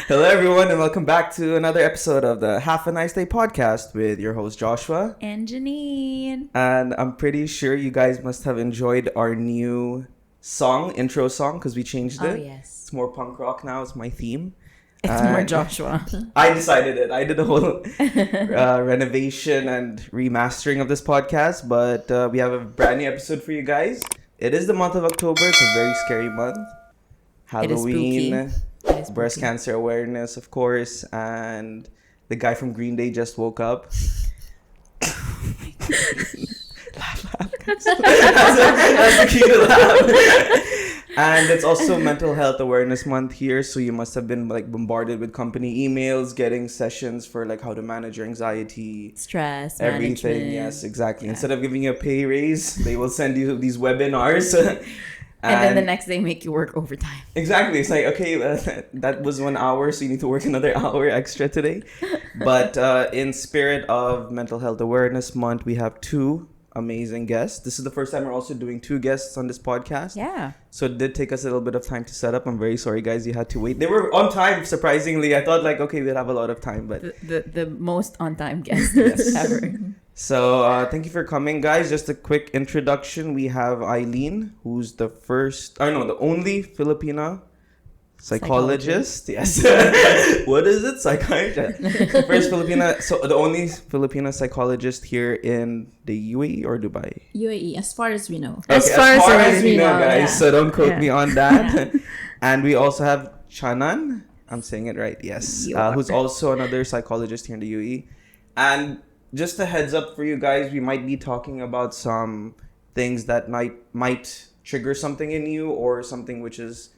Hello, everyone, and welcome back to another episode of the Half a Nice Day podcast with your host, Joshua. And Janine. And I'm pretty sure you guys must have enjoyed our new intro song, because we changed it. Oh, yes. It's more punk rock now. It's my theme. It's more Joshua. I decided it. I did a whole renovation and remastering of this podcast, but we have a brand new episode for you guys. It is the month of October. It's a very scary month. Halloween, breast cancer awareness, of course, and the guy from Green Day just woke up. Laugh. That's the key to laugh. And it's also Mental Health Awareness Month here, so you must have been like bombarded with company emails, getting sessions for like how to manage your anxiety, stress, everything. Management. Yes, exactly. Yeah. Instead of giving you a pay raise, they will send you these webinars. And then the next day make you work overtime. Exactly. It's like, okay, that was 1 hour, so you need to work another hour extra today. But in spirit of Mental Health Awareness Month, we have two amazing guests. This is the first time we're also doing two guests on this podcast. Yeah. So it did take us a little bit of time to set up. I'm very sorry, guys. You had to wait. They were on time, surprisingly. I thought like, okay, we'd have a lot of time, but the most on time guest ever. So thank you for coming, guys. Just a quick introduction. We have Ailien, who's the only Filipina psychologist. Yes. What is it? Psychiatrist. First Filipina. So the only Filipina psychologist here in the UAE or Dubai? UAE, as far as we know. Okay, as far as we know, guys. Yeah. So don't quote me on that. Yeah. And we also have Channan. I'm saying it right. Yes. Who's also another psychologist here in the UAE. And just a heads up for you guys, we might be talking about some things that might trigger something in you or something which is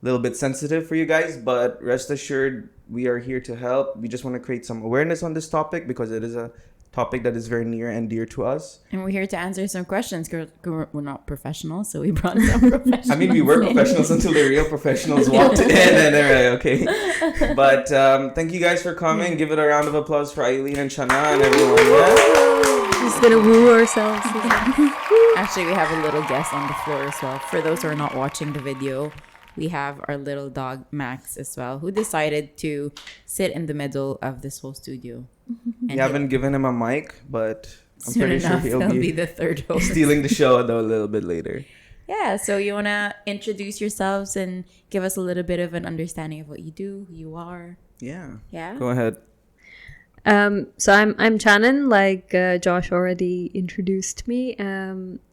a little bit sensitive for you guys, but rest assured we are here to help. We just want to create some awareness on this topic because it is a topic that is very near and dear to us. And we're here to answer some questions because we're not professionals, so we brought some professionals. I mean, we were professionals until the real professionals walked in and they're like, okay. But thank you guys for coming. Give it a round of applause for Ailien and Channan, everyone. Yeah? Just gonna woo ourselves. Actually, we have a little guest on the floor as well. For those who are not watching the video, we have our little dog, Max, as well, who decided to sit in the middle of this whole studio. We haven't given him a mic, but I'm soon pretty enough, sure he'll be the third host. Stealing the show, though, a little bit later. Yeah, so you want to introduce yourselves and give us a little bit of an understanding of what you do, who you are. Yeah. Yeah? Go ahead. So I'm Channan, like Josh already introduced me.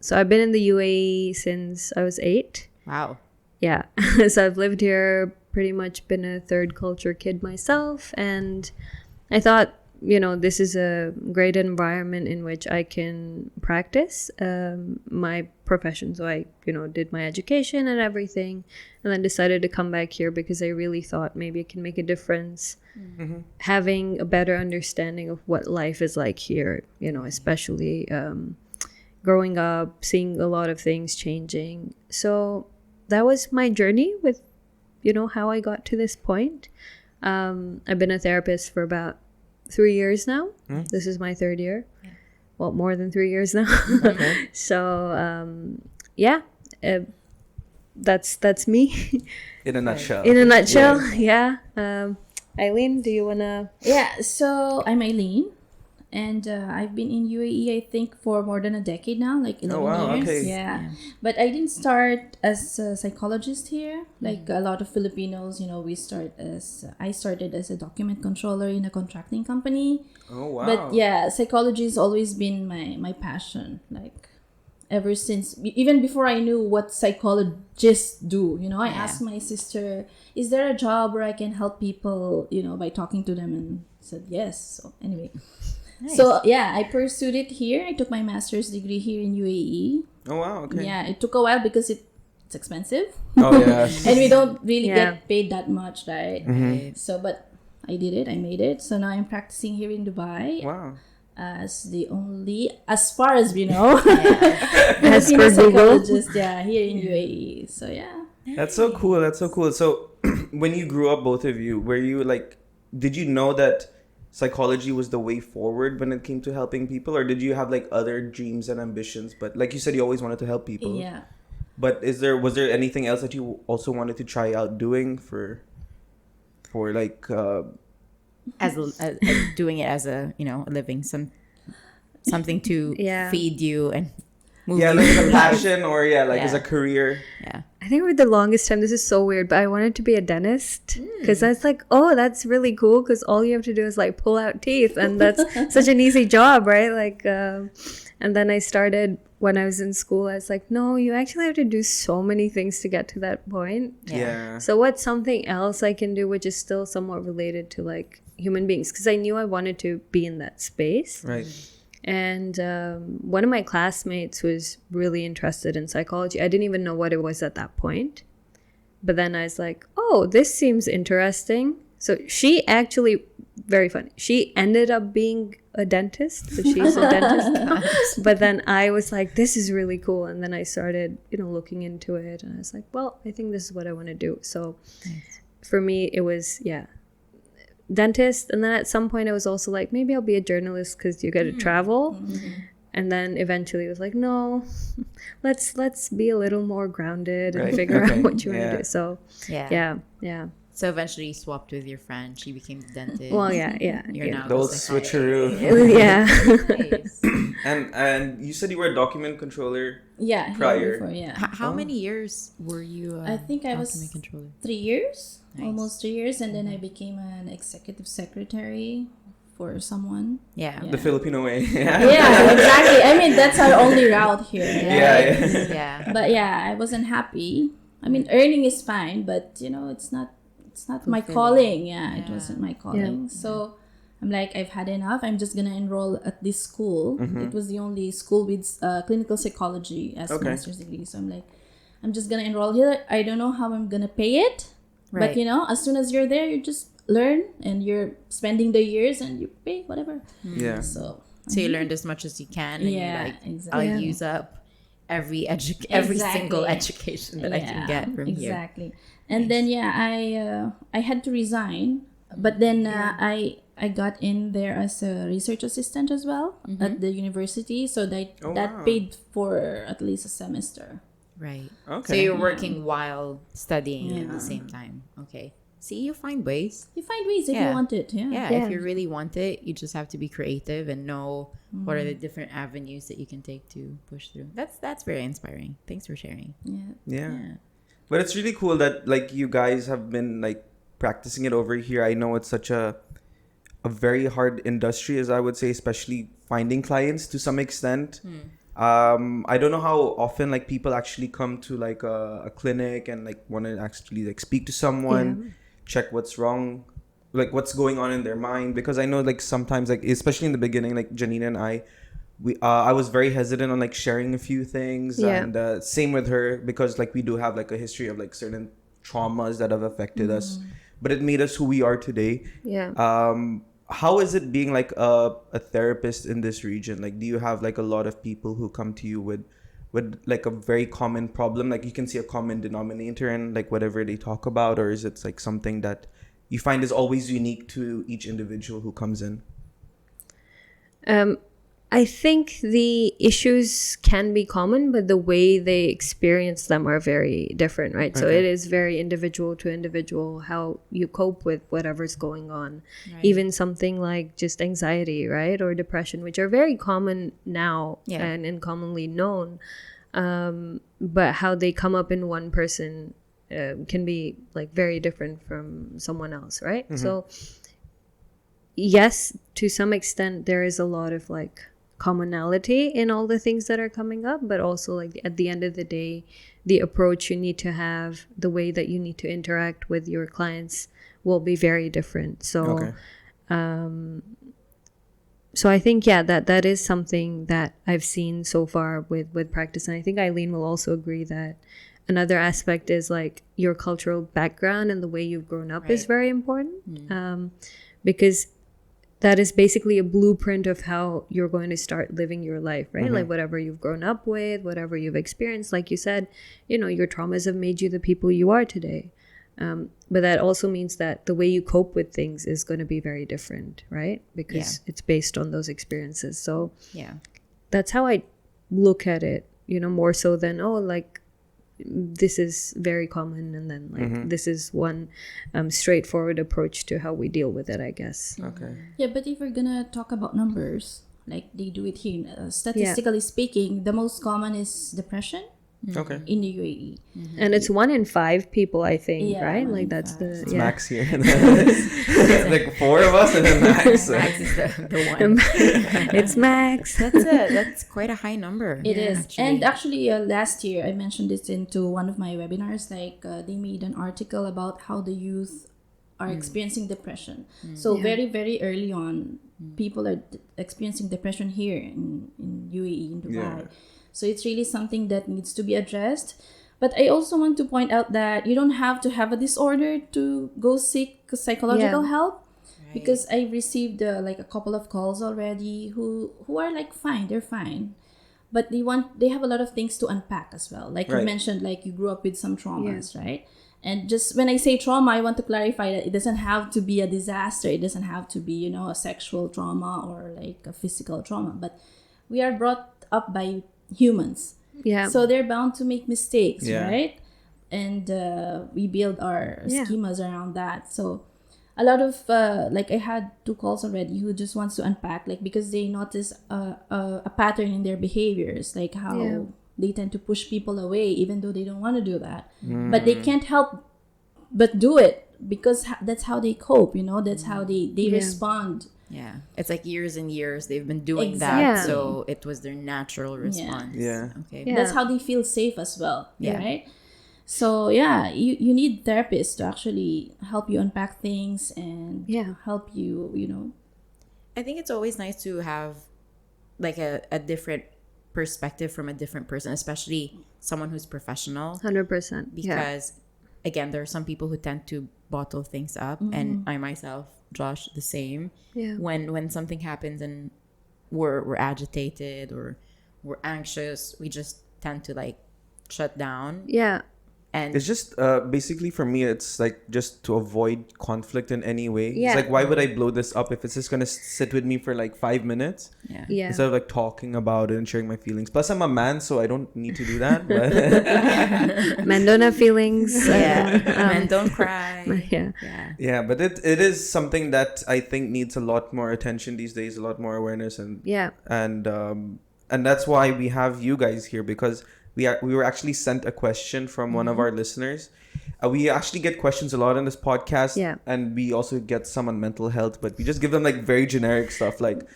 So I've been in the UAE since I was 8. Wow. Yeah. So I've lived here, pretty much been a third culture kid myself. And I thought, this is a great environment in which I can practice my profession. So I, did my education and everything, and then decided to come back here because I really thought maybe it can make a difference. Mm-hmm. Having a better understanding of what life is like here, especially growing up, seeing a lot of things changing. So that was my journey with, how I got to this point. I've been a therapist for about 3 years now. This is my 3rd year. Yeah. Well, more than 3 years now. Okay. So, that's me. In a nutshell. Yeah. Ailien, do you want to? Yeah, so I'm Ailien. And I've been in UAE, I think, for more than a decade now, like 11 years. Okay. Yeah. But I didn't start as a psychologist here. Like a lot of Filipinos, I started as a document controller in a contracting company. Oh, wow. But yeah, psychology has always been my passion. Like ever since, even before I knew what psychologists do, I asked my sister, is there a job where I can help people, by talking to them, and said yes. So anyway. Nice. So yeah, I pursued it here. I took my master's degree here in UAE. Oh wow, okay. Yeah, it took a while because it's expensive. Oh yeah. And we don't really get paid that much, right? Mm-hmm. So, but I did it. I made it. So now I'm practicing here in Dubai. Wow. As the only, as far as we know, as per psychologist, here in UAE. So yeah. That's so cool. So when you grew up, both of you, were you like, did you know that psychology was the way forward when it came to helping people, or did you have like other dreams and ambitions? But like you said, you always wanted to help people. Yeah. But was there anything else that you also wanted to try out doing for? for like as doing it as a a living, something to Yeah. feed you and move yeah, you like through a life. passion or yeah, like Yeah. as a career. Yeah. I think for the longest time, this is so weird, but I wanted to be a dentist because I was like, oh, that's really cool because all you have to do is like pull out teeth, and that's such an easy job, right? Like, and then I started when I was in school. I was like, no, you actually have to do so many things to get to that point. Yeah. So what's something else I can do which is still somewhat related to like human beings? Because I knew I wanted to be in that space. Right. And one of my classmates was really interested in psychology. I didn't even know what it was at that point. But then I was like, oh, this seems interesting. So she actually, very funny, she ended up being a dentist. So she's a dentist. But then I was like, this is really cool. And then I started, looking into it. And I was like, well, I think this is what I want to do. So for me, it was, dentist. And then at some point I was also like, maybe I'll be a journalist because you get to travel. And then eventually it was like, no, let's be a little more grounded and Right. figure Okay. out what you want Yeah. to do. So yeah. So eventually you swapped with your friend. She became the dentist. Well, yeah. You're now The old the switcheroo. Yeah. Nice. And you said you were a document controller. Yeah. here Prior. Before, yeah. How many years were you? I think I was document controller. 3 years, Nice. almost 3 years, and then I became an executive secretary for someone. Yeah. The Filipino way. Yeah, exactly. I mean, that's our only route here. Yeah, right? Yeah. But yeah, I wasn't happy. I mean, earning is fine, but it's not my calling. Yeah, it wasn't my calling. So I'm like, I've had enough. I'm just gonna enroll at this school. It was the only school with clinical psychology as Okay. master's degree. So I'm like, I'm just gonna enroll here. I don't know how I'm gonna pay it, Right. but as soon as you're there, you just learn and you're spending the years and you pay whatever. Yeah. So So you learned as much as you can. And Yeah, you're like, exactly. I'll use up every Exactly. single education that I can get from here. exactly. And then I had to resign, but then I got in there as a research assistant as well at the university, so that wow. paid for at least a semester. Right. Okay. So you're working while studying at Yeah. the same time. Okay. See, you find ways. You find ways if Yeah. you want it. Yeah. Yeah, Yeah. if you really want it, you just have to be creative and know what are the different avenues that you can take to push through. That's very inspiring. Thanks for sharing. Yeah. Yeah. Yeah. But it's really cool that like you guys have been like practicing it over here. I know it's such a very hard industry, as I would say, especially finding clients to some extent. I don't know how often like people actually come to like a clinic and like want to actually like speak to someone, check what's wrong, like what's going on in their mind. Because I know like sometimes like especially in the beginning, like Janina and I was very hesitant on like sharing a few things, Yeah. and same with her, because like we do have like a history of like certain traumas that have affected us, but it made us who we are today. Yeah. How is it being like a therapist in this region? Like, do you have like a lot of people who come to you with like a very common problem? Like you can see a common denominator in like whatever they talk about, or is it like something that you find is always unique to each individual who comes in? I think the issues can be common, but the way they experience them are very different, right? So Okay. it is very individual to individual how you cope with whatever's going on. Right. Even something like just anxiety, right? Or depression, which are very common now Yeah. and commonly known. But how they come up in one person can be like very different from someone else, right? So yes, to some extent, there is a lot of like commonality in all the things that are coming up, but also like at the end of the day, the approach you need to have, the way that you need to interact with your clients will be very different. So Okay. so I think that is something that I've seen so far with practice, and I think Ailien will also agree that another aspect is like your cultural background and the way you've grown up is Right. very important, because that is basically a blueprint of how you're going to start living your life, right? Like whatever you've grown up with, whatever you've experienced, like you said, your traumas have made you the people you are today. But that also means that the way you cope with things is going to be very different, right? Because it's based on those experiences. So Yeah. that's how I look at it, more so than, like this is very common, and then like this is one straightforward approach to how we deal with it, I guess. Okay. Yeah, but if we're gonna talk about numbers, like they do it here, statistically speaking, the most common is depression Okay. in the UAE. And it's 1 in 5 people, I think, Yeah, right? 1 Like in that's 5. the It's yeah. Max here. Like 4 of us and then Max. Max is the one. It's Max. That's it. That's quite a high number. It is. Actually. And actually, last year, I mentioned this into one of my webinars. Like, they made an article about how the youth are experiencing depression. So, very, very early on, people are experiencing depression here in UAE, in Dubai. Yeah. So, it's really something that needs to be addressed. But I also want to point out that you don't have to have a disorder to go seek psychological help. Because I received like a couple of calls already who are like fine, they're fine, but they have a lot of things to unpack as well. Like you mentioned, like you grew up with some traumas, right? And just when I say trauma, I want to clarify that it doesn't have to be a disaster. It doesn't have to be, a sexual trauma or like a physical trauma. But we are brought up by humans, so they're bound to make mistakes, right? And we build our schemas around that. So a lot of like I had 2 calls already who just wants to unpack, like because they notice a pattern in their behaviors, like how they tend to push people away even though they don't want to do that, but they can't help but do it because that's how they cope, that's how they respond. Yeah, it's like years and years they've been doing Exactly. that, so it was their natural response. Okay. That's how they feel safe as well, right? So you need therapists to actually help you unpack things and help you. I think it's always nice to have like a different perspective from a different person, especially someone who's professional. 100%. Because again, there are some people who tend to bottle things up, and I myself, Josh, the same. Yeah. When something happens and we're agitated or we're anxious, we just tend to like shut down. Yeah. And It's just basically for me, it's like just to avoid conflict in any way. Yeah. It's like, why would I blow this up if it's just gonna sit with me for like 5 minutes Yeah. instead of like talking about it and sharing my feelings. Plus, I'm a man, so I don't need to do that. But Men don't have feelings. and don't cry. Yeah. yeah, but it is something that I think needs a lot more attention these days, a lot more awareness, and Yeah. and that's why we have you guys here, because we were actually sent a question from one of our listeners. We actually get questions a lot on this podcast, and we also get some on mental health, but we just give them like very generic stuff, like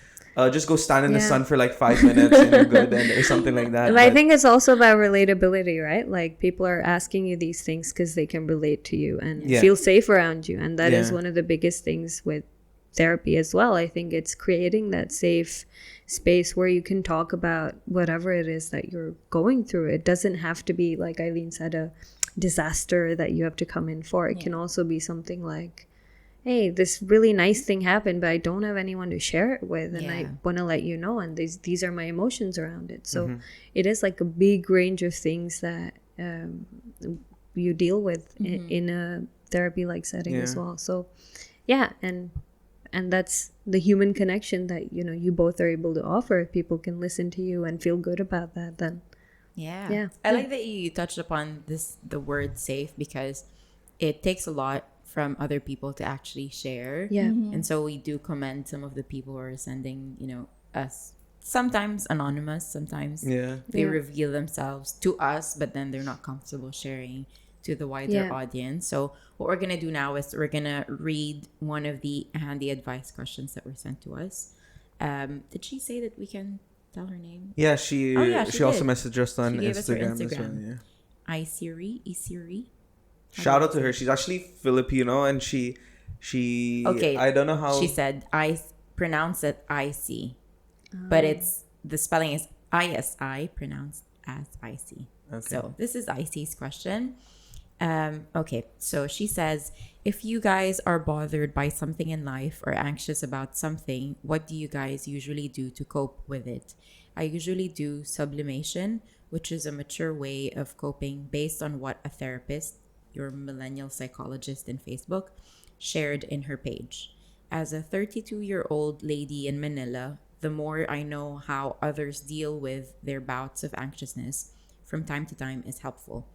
just go stand in the sun for like 5 minutes and you're good, or something like that. But I think it's also about relatability, right? Like people are asking you these things because they can relate to you and feel safe around you, and that is one of the biggest things with therapy as well. I think it's creating that safe space where you can talk about whatever it is that you're going through. It doesn't have to be, like Ailien said, a disaster that you have to come in for. It can also be something like, hey, this really nice thing happened, but I don't have anyone to share it with, and I want to let you know, and these are my emotions around it. So it is like a big range of things that you deal with in a therapy like setting as well. So and that's the human connection that you both are able to offer. If people can listen to you and feel good about that, then I like that you touched upon the word safe, because it takes a lot from other people to actually share. And so we do commend some of the people who are sending us, sometimes anonymous, sometimes they reveal themselves to us, but then they're not comfortable sharing to the wider audience. So what we're gonna do now is we're gonna read one of the handy advice questions that were sent to us. Did she say that we can tell her name? Yeah, she also did. messaged us on She gave us her Instagram as well. Instagram. Isiri. Shout out to her. She's actually Filipino, and she Okay, I don't know how she said. I pronounce it IC, but it's the spelling is ISI, pronounced as IC. Okay. So this is IC's question. Okay, so she says, if you guys are bothered by something in life or anxious about something, what do you guys usually do to cope with it? I usually do sublimation, which is a mature way of coping based on what a therapist, your millennial psychologist in Facebook, shared in her page. As a 32-year-old lady in Manila, the more I know how others deal with their bouts of anxiousness from time to time is helpful.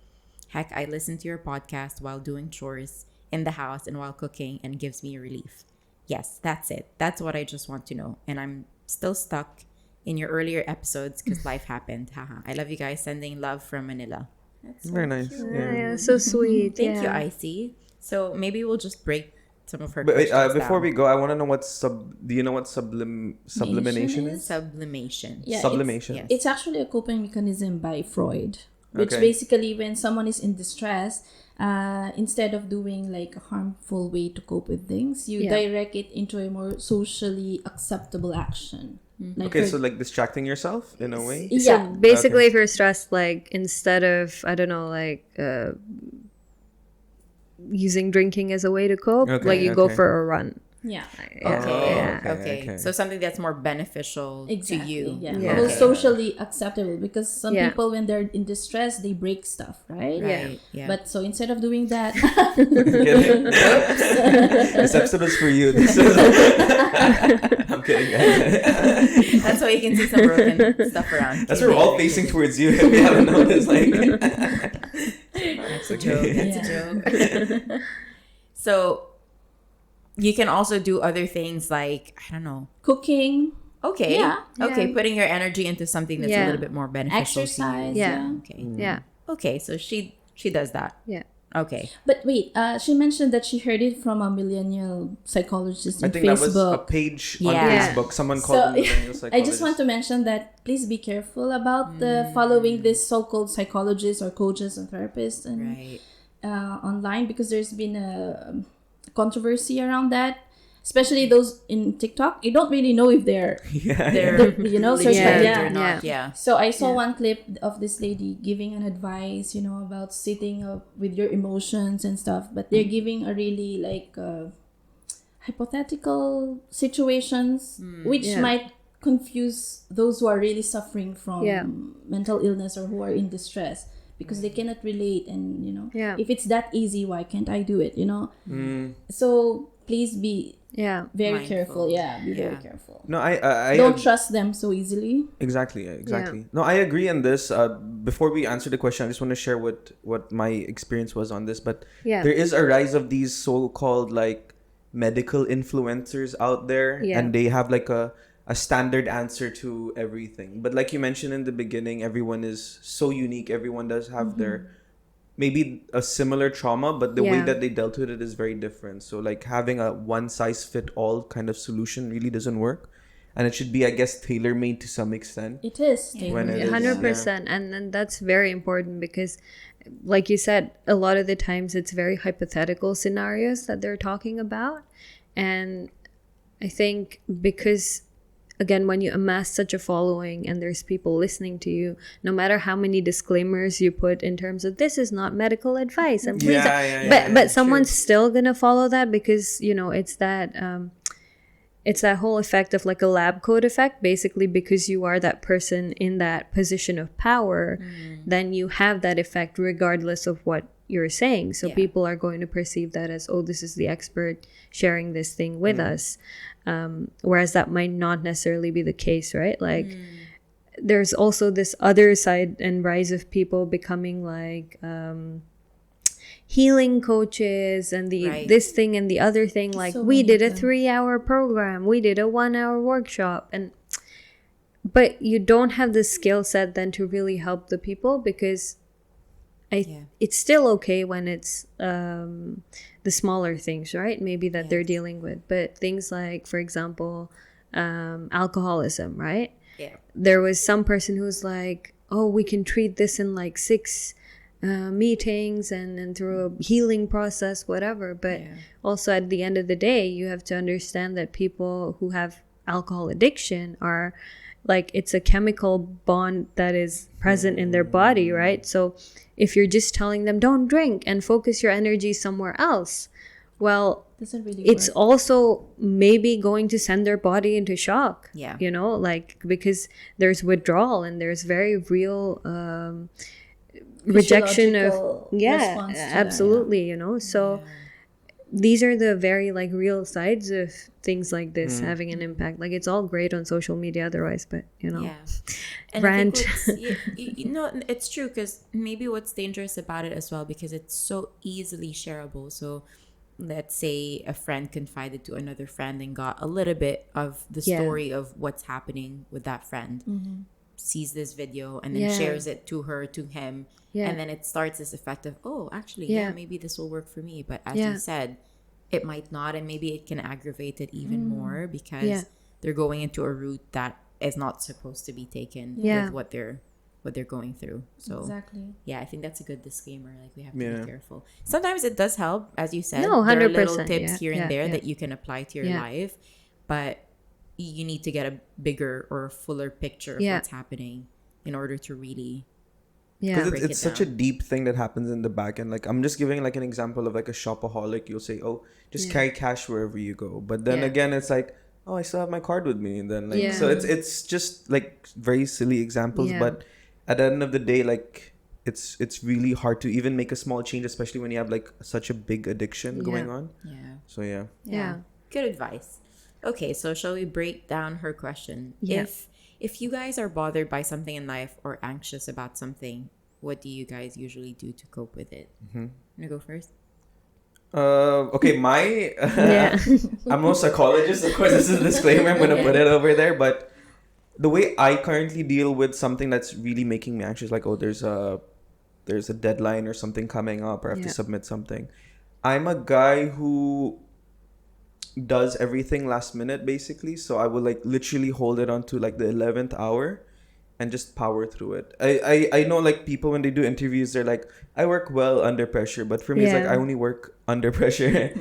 Heck, I listen to your podcast while doing chores in the house and while cooking, and gives me relief. Yes, that's it. That's what I just want to know. And I'm still stuck in your earlier episodes because life happened. Haha. I love you guys. Sending love from Manila. That's so Very nice. cute. Yeah, so sweet. Thank you, yeah. Icy. So maybe we'll just break some of her But wait, questions before down. we go, I want to know what do you know what sublimation is? Sublimation. Yeah, Sublimation. Yes. It's actually a coping mechanism by Freud, which Okay. basically when someone is in distress, instead of doing like a harmful way to cope with things, you Yeah. direct it into a more socially acceptable action. Like Okay, for- so like distracting yourself in a way. yeah, So basically, if you're stressed, like instead of, I don't know, like using drinking as a way to cope, Okay, like you go okay. for a run. yeah, Yeah. Okay. Yeah. Okay. So something that's more beneficial exactly. to you. Yeah, Yeah. Well, Okay. socially acceptable because some Yeah. people when they're in distress they break stuff, right? Right. Yeah. But so instead of doing that, Kidding. This episode is for you. This is I'm kidding, guys. that's why you can see some broken stuff around. That's why we're all facing towards you. If you haven't noticed, like. That's a joke. That's a joke. So you can also do other things like, I don't know. cooking, Okay. Yeah. Okay. Yeah. Putting your energy into something that's a Yeah. little bit more beneficial exercise, to you. Yeah. Okay. Yeah. Okay. So she does that. Yeah. Okay. But wait, she mentioned that she heard it from a millennial psychologist I in think that was a Facebook. page on Yeah. Facebook. Someone called So, him millennial I psychologist. just want to mention that please be careful about the following this so-called psychologists or coaches and therapists and Right. online because there's been a controversy around that, especially those in TikTok. You don't really know if they're Yeah. They're you know, legit search by- or not. Yeah. So I saw one clip of this lady giving an advice, about sitting up with your emotions and stuff. But they're giving a really like hypothetical situations, which Yeah. might confuse those who are really suffering from Yeah. mental illness or who are in distress because they cannot relate. And Yeah. if it's that easy, why can't I do it? So please be Yeah. very Mindful. careful. Yeah, be very Yeah. careful. No, I Don't trust them so easily. Exactly. No, I agree on this. Before we answer the question, I just want to share what my experience was on this. But Yeah. there is a rise of these so-called like medical influencers out there, Yeah. and they have like a standard answer to everything. But like you mentioned in the beginning, everyone is so unique. Everyone does have their maybe a similar trauma, but the way Yeah. that they dealt with it is very different. So like having a one size fit all kind of solution really doesn't work. And it should be, I guess, tailor made to some extent. It is. When it is, 100%. And then that's very important because, like you said, a lot of the times it's very hypothetical scenarios that they're talking about. And I think because, again, when you amass such a following and there's people listening to you, no matter how many disclaimers you put in terms of this is not medical advice, and please, but someone's still gonna follow that because it's that whole effect of like a lab coat effect, basically, because you are that person in that position of power, then you have that effect regardless of what you're saying. So Yeah. people are going to perceive that as, oh, this is the expert sharing this thing with us. Whereas that might not necessarily be the case, right? Like there's also this other side and rise of people becoming like healing coaches and the Right. this thing and the other thing. Like So we many did a of them. 3-hour program, we did a 1-hour workshop, but you don't have the skill set then to really help the people because it's still okay when it's the smaller things, right? Maybe that they're dealing with, but things like, for example, alcoholism, right? Yeah. There was some person who was like, oh, we can treat this in like 6 meetings and through a healing process, whatever. But also at the end of the day, you have to understand that people who have alcohol addiction are like, it's a chemical bond that is present in their body, right? So if you're just telling them don't drink and focus your energy somewhere else, well, Doesn't really it's work. also maybe going to send their body into shock. Yeah. Like because there's withdrawal and there's very real rejection of Physiological response to that, absolutely. So these are the very like real sides of things like this having an impact. Like it's all great on social media otherwise, but Yeah. And rant. I think it's true, because maybe what's dangerous about it as well, because it's so easily shareable. So let's say a friend confided to another friend and got a little bit of the story of what's happening with that friend, sees this video and then shares it to her, to him, and then it starts this effect of, oh, actually, maybe this will work for me. But as you said, it might not, and maybe it can aggravate it even more, because they're going into a route that is not supposed to be taken with what they're going through. So exactly. yeah, I think that's a good disclaimer. Like, we have to be careful. Sometimes it does help, as you said. No, 100%. There are little tips here and there that you can apply to your life, but you need to get a bigger or fuller picture of what's happening in order to really because it's such a deep thing that happens in the back end. Like, I'm just giving like an example of like a shopaholic. You'll say, oh, just carry cash wherever you go, but then again it's like, oh, I still have my card with me, and then like so it's just like very silly examples, but at the end of the day, like it's really hard to even make a small change, especially when you have like such a big addiction going on. So yeah, good advice. Okay, so shall we break down her question? If you guys are bothered by something in life or anxious about something, what do you guys usually do to cope with it? You wanna go first? Okay, I'm no psychologist, of course. This is a disclaimer, I'm gonna put it over there, but the way I currently deal with something that's really making me anxious, like, oh, there's a deadline or something coming up, or I have to submit something. I'm a guy who does everything last minute, basically. So I will like literally hold it on to like the 11th hour and just power through it. I know like people, when they do interviews, they're like, I work well under pressure, but for me it's like I only work under pressure,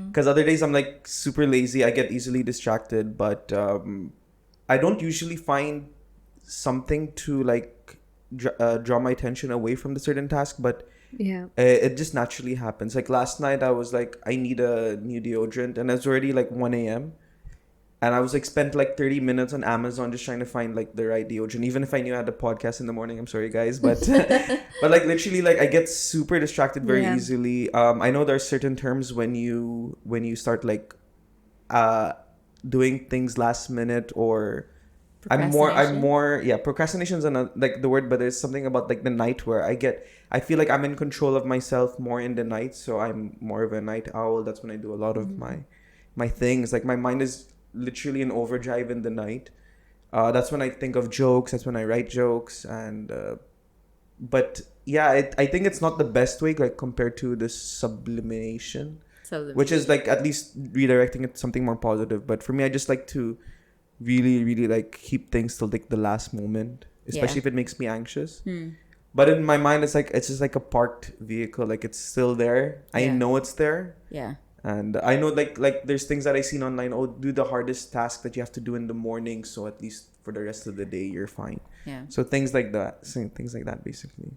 because other days I'm like super lazy, I get easily distracted, but I don't usually find something to like draw my attention away from the certain task, but it just naturally happens. Like last night I was like, I need a new deodorant, and it's already like 1 a.m. and I was like spent like 30 minutes on Amazon just trying to find like the right deodorant, even if I knew I had a podcast in the morning. I'm sorry guys, but but like literally like I get super distracted very easily. I know there are certain terms when you start like doing things last minute, or I'm more procrastination's like the word, but there's something about like the night where I feel like I'm in control of myself more in the night, so I'm more of a night owl. That's when I do a lot of my things. Like my mind is literally in overdrive in the night. That's when I think of jokes, that's when I write jokes, and but yeah, I think it's not the best way, like compared to the sublimation, which is like at least redirecting it to something more positive. But for me, I just like to really like keep things till like the last moment, especially if it makes me anxious. But in my mind, it's just like a parked vehicle, like it's still there. I know it's there. And I know like there's things that I seen online, oh, do the hardest task that you have to do in the morning, so at least for the rest of the day you're fine. So things like that, basically.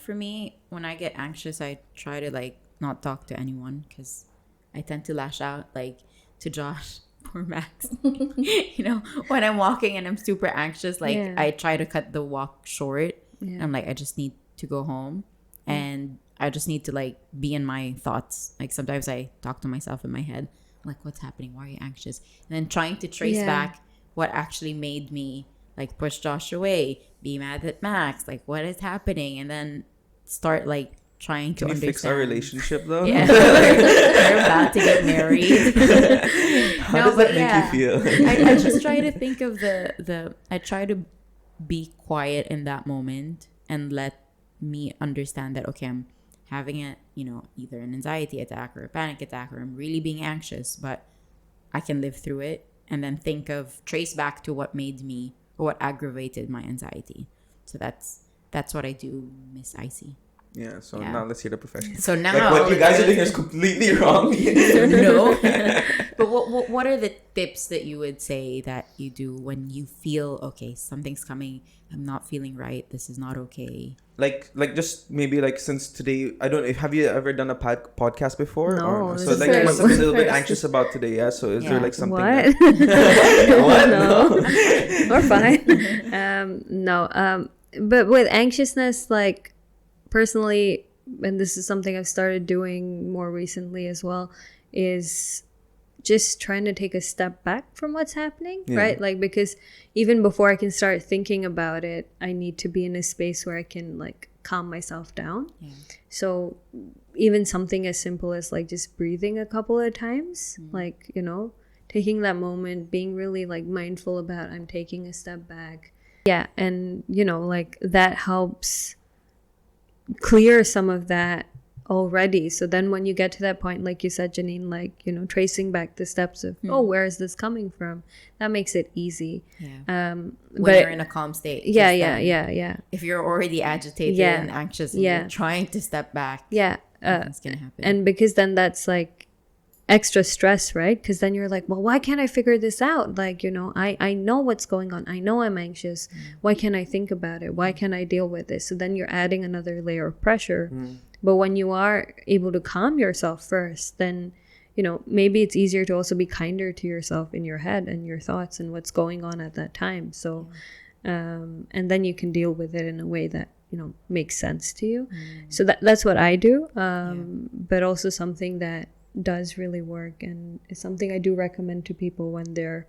For me, when I get anxious, I try to like not talk to anyone, because I tend to lash out, like to Josh. Poor Max. You know, when I'm walking and I'm super anxious, like I try to cut the walk short. I'm like, I just need to go home, and I just need to like be in my thoughts. Like sometimes I talk to myself in my head, I'm like, what's happening? Why are you anxious? And then trying to trace back what actually made me like push Josh away, be mad at Max, like what is happening, and then start like trying to understand. Fix our relationship though? Yeah. We're about to get married. How does that make you feel? I just try to think of I try to be quiet in that moment and let me understand that, okay, I'm having either an anxiety attack or a panic attack, or I'm really being anxious, but I can live through it, and then trace back to what made me, or what aggravated my anxiety. So that's what I do, Miss Icy. So now let's hear the profession. So now, like what you guys are doing is completely wrong. No. But what are the tips that you would say that you do when you feel, okay, something's coming, I'm not feeling right, this is not okay? Like just maybe like, since today, I don't know, have you ever done a podcast before? No. So like you must have been a little bit anxious about today, so is there like something what? What? No. We're fine. No. But with anxiousness, like personally, and this is something I've started doing more recently as well, is just trying to take a step back from what's happening, right? Like, because even before I can start thinking about it, I need to be in a space where I can like calm myself down. So even something as simple as like just breathing a couple of times, like, you know, taking that moment, being really like mindful about I'm taking a step back. Yeah. And, you know, like that helps clear some of that already. So then when you get to that point, like you said, Janine, like, you know, tracing back the steps of, oh, where is this coming from? That makes it easy. When but you're in a calm state. Yeah. If you're already agitated and anxious and you're trying to step back, nothing's going to happen. And because then that's like extra stress, right? Because then you're like, well, why can't I figure this out? Like, you know, I know what's going on. I know I'm anxious. Why can't I think about it? Why can't I deal with this? So then you're adding another layer of pressure. But when you are able to calm yourself first, then, you know, maybe it's easier to also be kinder to yourself in your head and your thoughts and what's going on at that time. So, and then you can deal with it in a way that, you know, makes sense to you. So that's what I do. But also something that does really work and is something I do recommend to people when they're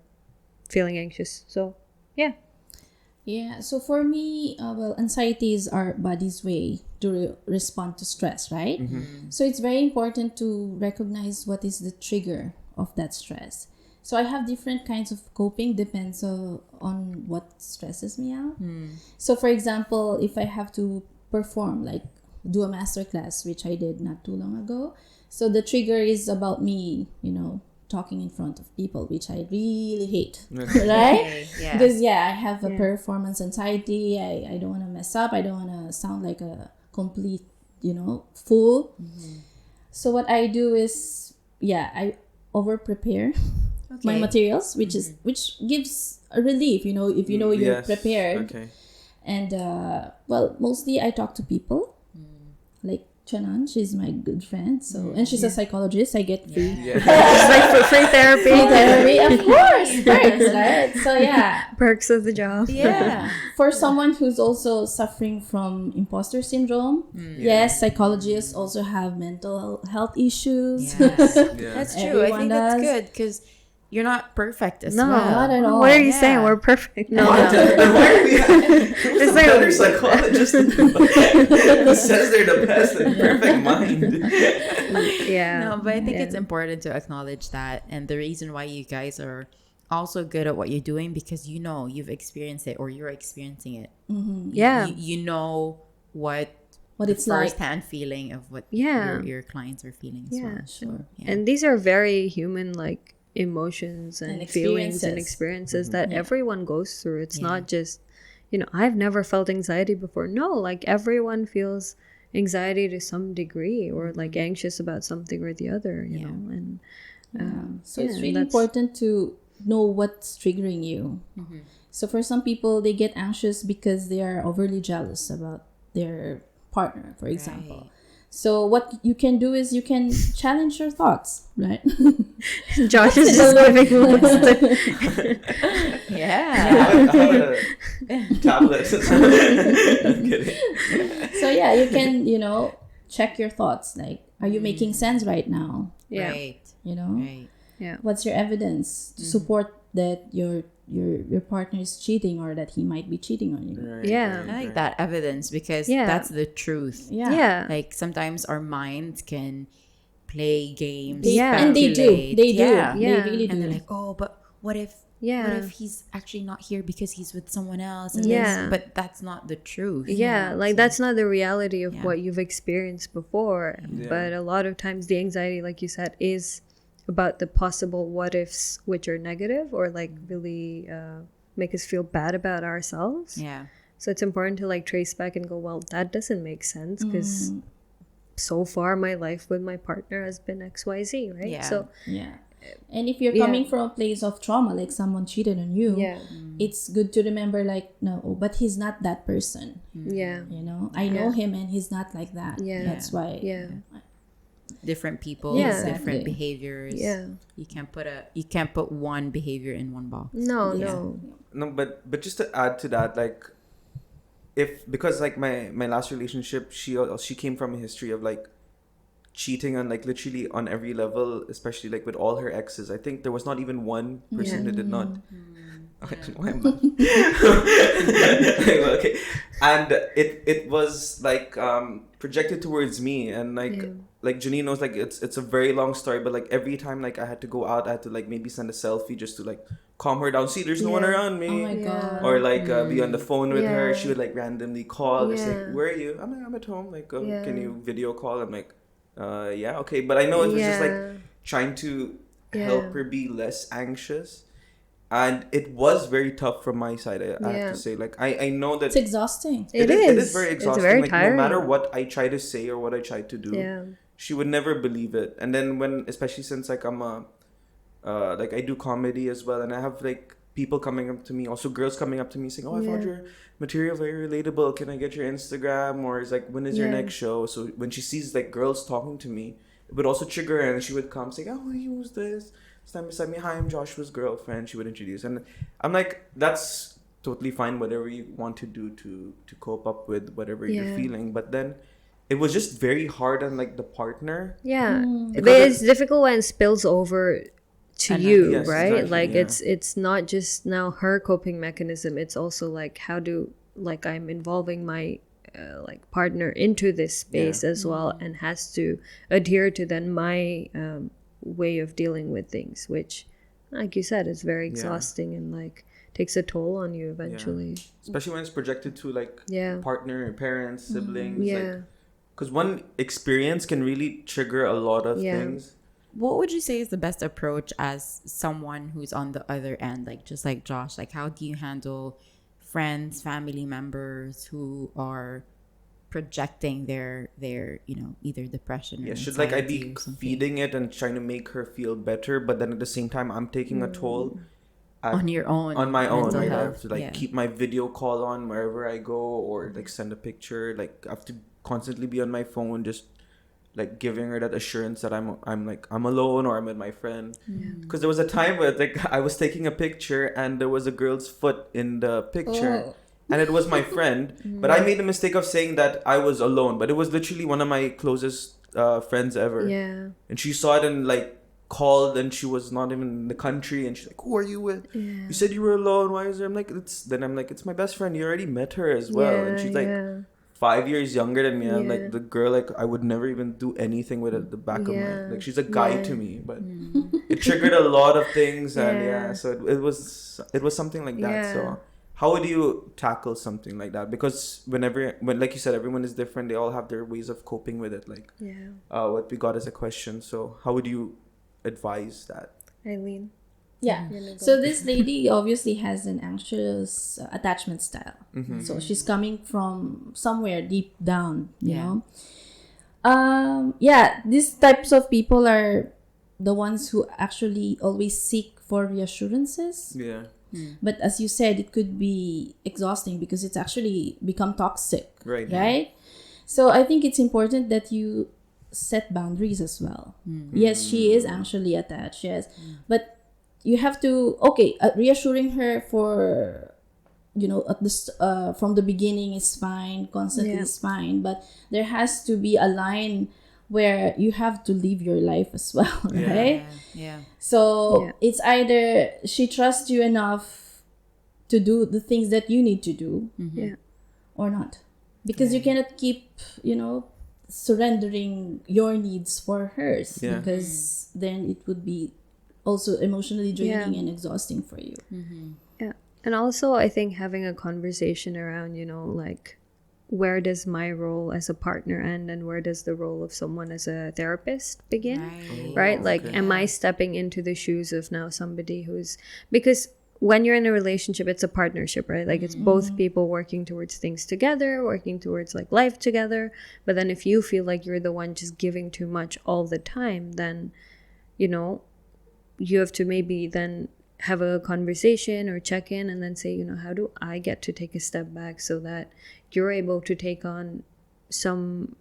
feeling anxious. So, Yeah, so for me, well, anxiety is our body's way to respond to stress, right? So it's very important to recognize what is the trigger of that stress. So I have different kinds of coping, depends on what stresses me out. So for example, if I have to perform, like do a masterclass, which I did not too long ago. So the trigger is about me, you know, talking in front of people, which I really hate, right? Because I have a performance anxiety. I don't want to mess up. I don't want to sound like a complete, you know, fool. So what I do is, I over prepare my materials, which gives a relief, you know, if you know you're prepared. And well, mostly I talk to people, like Channan, she's my good friend. So and she's a psychologist. I get free. Just like for free therapy. Of course, perks, right? So perks of the job. For someone who's also suffering from imposter syndrome, yes, psychologists also have mental health issues. That's true. I think that's good because you're not perfect as well. No, not at all. What are you saying? We're perfect. No. It's like another psychologist who says they're the best and perfect mind. No, but I think it's important to acknowledge that, and the reason why you guys are also good at what you're doing because you know you've experienced it or you're experiencing it. You know what it's first-hand feeling of what your clients are feeling as well. Sure. And these are very human, like, emotions and feelings and experiences that everyone goes through. It's not just, you know, I've never felt anxiety before. No, like everyone feels anxiety to some degree or like anxious about something or the other, you know. And so it's really important to know what's triggering you. So for some people, they get anxious because they are overly jealous about their partner, for example. So what you can do is you can challenge your thoughts, right? Josh is just giving list. I have a tablet. I'm kidding. So you can, you know, check your thoughts. Like, are you making sense right now? Right. You know? Right. Yeah. What's your evidence to support that your partner is cheating or that he might be cheating on you? I like that evidence because that's the truth. Like sometimes our minds can play games, and they do. They really do. And they're like, oh, but what if he's actually not here because he's with someone else? And but that's not the truth. Like that's not the reality of what you've experienced before. But a lot of times the anxiety, like you said, is about the possible what ifs, which are negative or like really make us feel bad about ourselves. So it's important to like trace back and go, well, that doesn't make sense because so far my life with my partner has been XYZ, right? And if you're coming from a place of trauma, like someone cheated on you, it's good to remember, like, no, but he's not that person. You know, I know him and he's not like that. That's why. Different people, different behaviors. You can't put one behavior in one box. No, but just to add to that, like, because like my last relationship, she came from a history of like cheating on like literally on every level, especially like with all her exes. I think there was not even one person who did not. Okay, why am I? Okay, and it was like projected towards me, and like Janine knows, like it's a very long story, but like every time like I had to go out, I had to like maybe send a selfie just to like calm her down. See, there's no one around me. Oh my god. Or like be on the phone with her. She would like randomly call. It's Yeah. like, where are you? I'm at home. Like, can you video call? I'm like, yeah, okay. But I know it was just like trying to help her be less anxious. And it was very tough from my side, I have to say. Like, I know that... It's exhausting. It is very exhausting. It's very like, tiring. no matter what I try to say or what I try to do, she would never believe it. And then when... Especially since, like, I'm a... like, I do comedy as well. And I have, like, people coming up to me. Also, girls coming up to me saying, oh, I found your material very relatable. Can I get your Instagram? Or it's like, when is your next show? So when she sees, like, girls talking to me, it would also trigger her. And she would come say, oh, who's this? Stand beside me, hi, I'm Joshua's girlfriend. She would introduce, and I'm like, that's totally fine, whatever you want to do to cope up with whatever you're feeling. But then it was just very hard on like the partner. But it's difficult when it spills over to you, yes, right? exactly, Like yeah. it's not just now her coping mechanism, it's also like how do like I'm involving my like partner into this space as well, and has to adhere to then my way of dealing with things, which like you said is very exhausting and like takes a toll on you eventually, especially when it's projected to like partner, parents, siblings, because one experience can really trigger a lot of things. What would you say is the best approach as someone who's on the other end, like just like Josh? Like, how do you handle friends, family members who are projecting their you know, either depression or should like I anxiety be or something feeding it and trying to make her feel better, but then at the same time I'm taking a toll on your own, on my own, mental right? I health. have to like keep my video call on wherever I go, or like send a picture. Like I have to constantly be on my phone, just like giving her that assurance that I'm alone or I'm with my friend. Because there was a time where like I was taking a picture and there was a girl's foot in the picture. And it was my friend, but I made the mistake of saying that I was alone, but it was literally one of my closest friends ever. And she saw it and like called, and she was not even in the country, and she's like, who are you with? You said you were alone, why is there? I'm like, it's my best friend, you already met her as well. And she's like 5 years younger than me. I'm like, the girl, like I would never even do anything with at the back of my, like she's a guy to me, but it triggered a lot of things. And so it was something like that. So how would you tackle something like that? Because when like you said, everyone is different. They all have their ways of coping with it. Like, what we got as a question. So how would you advise that? Ailien? Yeah. So this lady obviously has an anxious attachment style. So she's coming from somewhere deep down, you know. These types of people are the ones who actually always seek for reassurances. But as you said, it could be exhausting because it's actually become toxic. Right? So I think it's important that you set boundaries as well. Yes, she is anxiously attached. Yes. But you have to, reassuring her for, you know, at this, from the beginning is fine, constantly is fine. But there has to be a line where you have to live your life as well, right? So it's either she trusts you enough to do the things that you need to do or not. Because you cannot keep, you know, surrendering your needs for hers. Because then it would be also emotionally draining and exhausting for you. And also I think having a conversation around, you know, like where does my role as a partner end and where does the role of someone as a therapist begin, right? Like, am I stepping into the shoes of now somebody who's, because when you're in a relationship, it's a partnership, right? Like it's both people working towards things together, working towards like life together. But then if you feel like you're the one just giving too much all the time, then, you know, you have to maybe then have a conversation or check in and then say, you know, how do I get to take a step back so that you're able to take on some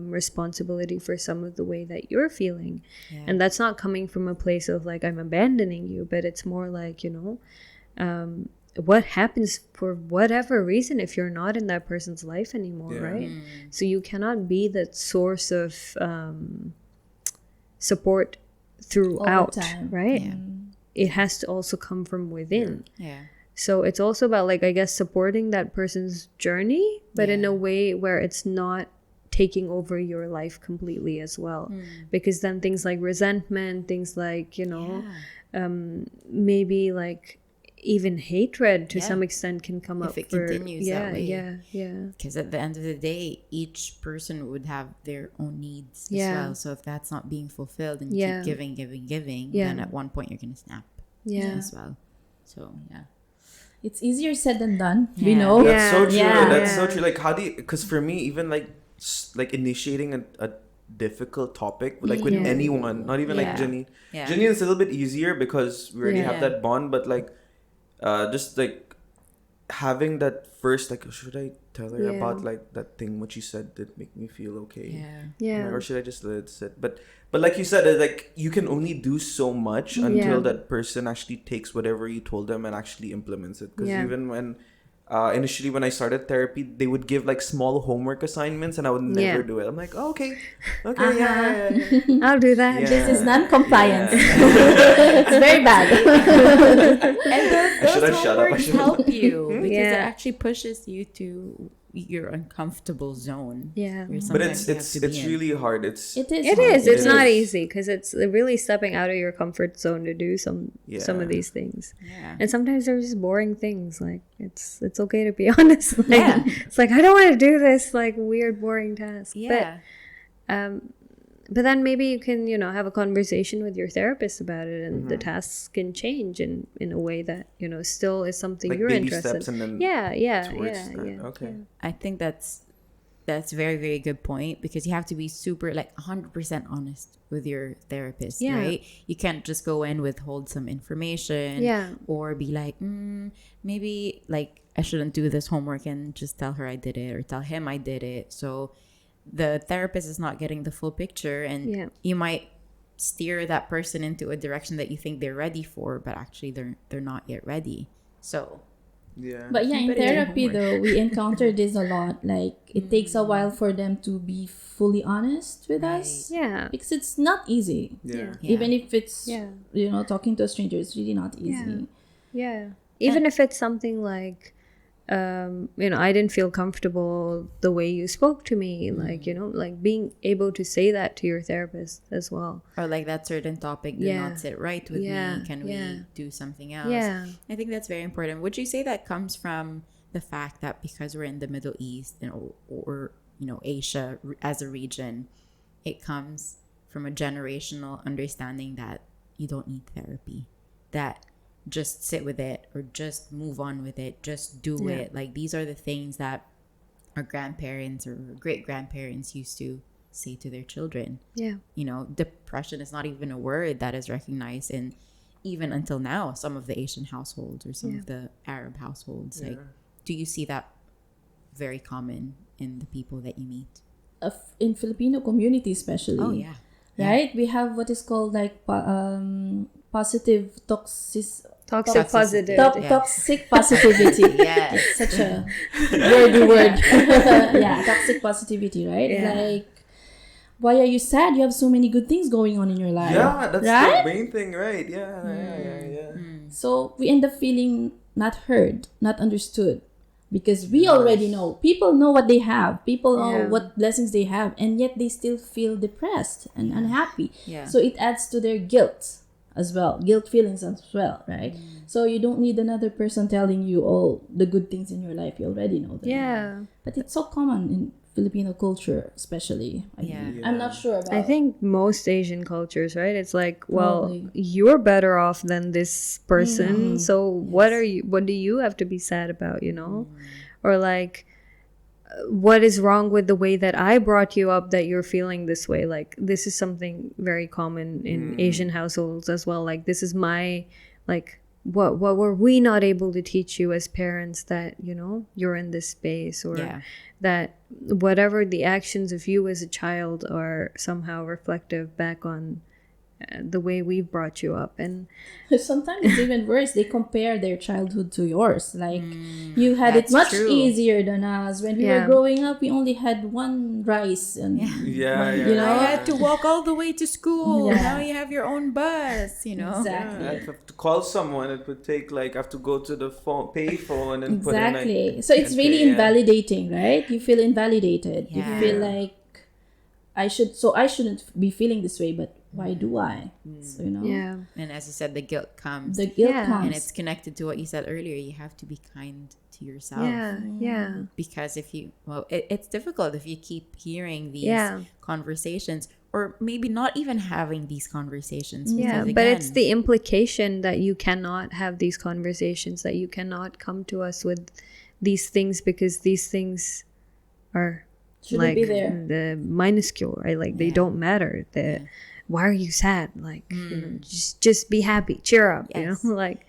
responsibility for some of the way that you're feeling. And that's not coming from a place of like I'm abandoning you, but it's more like, you know, what happens for whatever reason if you're not in that person's life anymore, right? So you cannot be that source of support throughout, time. right? Yeah. It has to also come from within. Yeah. So it's also about, like, I guess, supporting that person's journey, but in Yeah. a way where it's not taking over your life completely as well. Because then things like resentment, things like, you know, maybe like even hatred to Yeah. some extent can come If up it for, continues that way. yeah. Because at the end of the day, each person would have their own needs as Yeah. well. So if that's not being fulfilled and Yeah. keep giving, Yeah. then at one point you're gonna snap Yeah. as well. So yeah. It's easier said than done. We Yeah. know. That's so true. Yeah. That's so true. Like, how do you? Because for me, even like initiating a difficult topic, like with Yeah. anyone, not even like Yeah. Jenny. Yeah. Jenny is a little bit easier because we already Yeah. have that bond. But like, just like having that first, like, should I tell her Yeah. about like that thing what she said that make me feel okay? Yeah. Yeah. Or should I just let it sit? But like you said, like you can only do so much until Yeah. that person actually takes whatever you told them and actually implements it. Because Yeah. even when initially when I started therapy, they would give like small homework assignments and I would never Yeah. do it. I'm like, oh, okay, yeah. I'll do that. Yeah. This is non-compliance. Yeah. It's very bad. And I should those have shut up. I homeworks should have- help you because it Yeah. actually pushes you to your uncomfortable zone. Yeah. where But sometimes you have to be it's in. really hard. It's It is. It hard. is. It's It not is. easy because it's really stepping out of your comfort zone to do some Yeah. of these things. Yeah. And sometimes they're just boring things. Like it's okay to be honest. Like, Yeah. It's like I don't want to do this like weird boring task. Yeah. But then maybe you can, you know, have a conversation with your therapist about it, and the tasks can change in a way that, you know, still is something like you're baby interested steps in. and then Yeah. towards that. Okay. I think that's very, very good point because you have to be super like 100% honest with your therapist, Yeah. right? You can't just go in with wholesome information Yeah. or be like, maybe like I shouldn't do this homework and just tell her I did it or tell him I did it. So the therapist is not getting the full picture and Yeah. you might steer that person into a direction that you think they're ready for, but actually they're not yet ready. So Yeah. But yeah, in But it's your therapy homework. though, we encounter this a lot. Like it takes a while for them to be fully honest with us. Yeah. Because it's not easy. yeah. Yeah. Even if it's Yeah. you know, talking to a stranger, it's really not easy. Yeah. Even if it's something like, you know, I didn't feel comfortable the way you spoke to me, like, you know, like being able to say that to your therapist as well. or like that certain topic did Yeah. not sit right with Yeah. me. Can Yeah. we do something else? Yeah. I think that's very important. Would you say that comes from the fact that because we're in the Middle East and or you know Asia as a region, it comes from a generational understanding that you don't need therapy, that just sit with it or just move on with it, just do Yeah. it. Like these are the things that our grandparents or great grandparents used to say to their children. Yeah. You know, depression is not even a word that is recognized in even until now some of the Asian households or some of the Arab households. Like, do you see that very common in the people that you meet? In Filipino community especially. Oh yeah. Right? We have what is called like positive Toxic positive. Yeah. toxic positivity. Yes. It's such a wordy word. Yeah, toxic positivity, right? Yeah. Like, why are you sad? You have so many good things going on in your life. Yeah, that's right? the main thing, right? Yeah. So we end up feeling not heard, not understood. Because we already know. People know what they have. People know Yeah. what blessings they have. And yet they still feel depressed and unhappy. Yeah. So it adds to their guilt as well. Guilt feelings as well, right? So you don't need another person telling you all the good things in your life. You already know them. Yeah. But it's so common in Filipino culture, especially. Yeah. I'm not sure about I think most Asian cultures, right? It's like, well, Probably. you're better off than this person. So what do you have to be sad about, you know? Or like, what is wrong with the way that I brought you up that you're feeling this way? Like, this is something very common in Asian households as well. Like, this is my, like, what were we not able to teach you as parents that, you know, you're in this space, or Yeah. that whatever the actions of you as a child are somehow reflective back on the way we've brought you up. And Sometimes it's even worse. They compare their childhood to yours. Like, you had it that's much true. easier than us. When we were Yeah. growing up, we only had one rice. And, Yeah, you know? I had to walk all the way to school. Yeah. Now you have your own bus, you know. Exactly. Yeah, I have to call someone. It would take like I have to go to the pay phone and Exactly. put in So it's and really pay, yeah. invalidating, right? You feel invalidated. Yeah. You feel like I shouldn't be feeling this way, but why do I? So, you know, yeah, And as you said, the guilt comes. the guilt Yeah. comes. And it's connected to what you said earlier. You have to be kind to yourself. yeah, Because if you, it's difficult if you keep hearing these Yeah. conversations, or maybe not even having these conversations. yeah. Because But it's again, the implication that you cannot have these conversations, that you cannot come to us with these things because these things are Shouldn't like be there. the minuscule, right? Like they Yeah. don't matter. Why are you sad? Like, you know, just be happy, cheer up. Yes. You know, like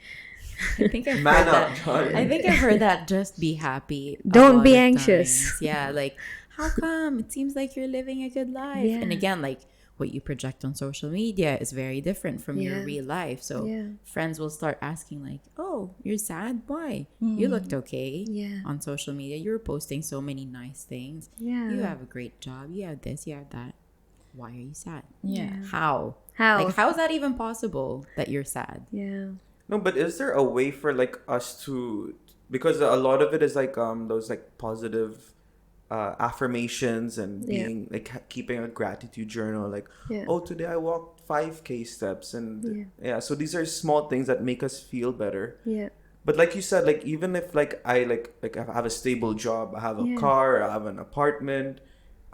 I think I've Man heard up, that. John. I think I've heard that. Just be happy. a Don't lot be of anxious. times. Yeah, like how come it seems like you're living a good life? Yeah. And again, like what you project on social media is very different from your Yeah. real life. So Yeah. friends will start asking like, "Oh, you're sad? Why? You looked okay Yeah. on social media. You're posting so many nice things. Yeah. You have a great job. You have this. You have that. Why are you sad? Yeah. How? How? Like how is that even possible that you're sad? yeah. No, but is there a way for like us to, because a lot of it is like those like positive affirmations and Yeah. being like keeping a gratitude journal, like Yeah. oh, today I walked 5K steps, and yeah, so these are small things that make us feel better. Yeah. But like you said, like even if like I like I have a stable job, I have a Yeah. car, I have an apartment,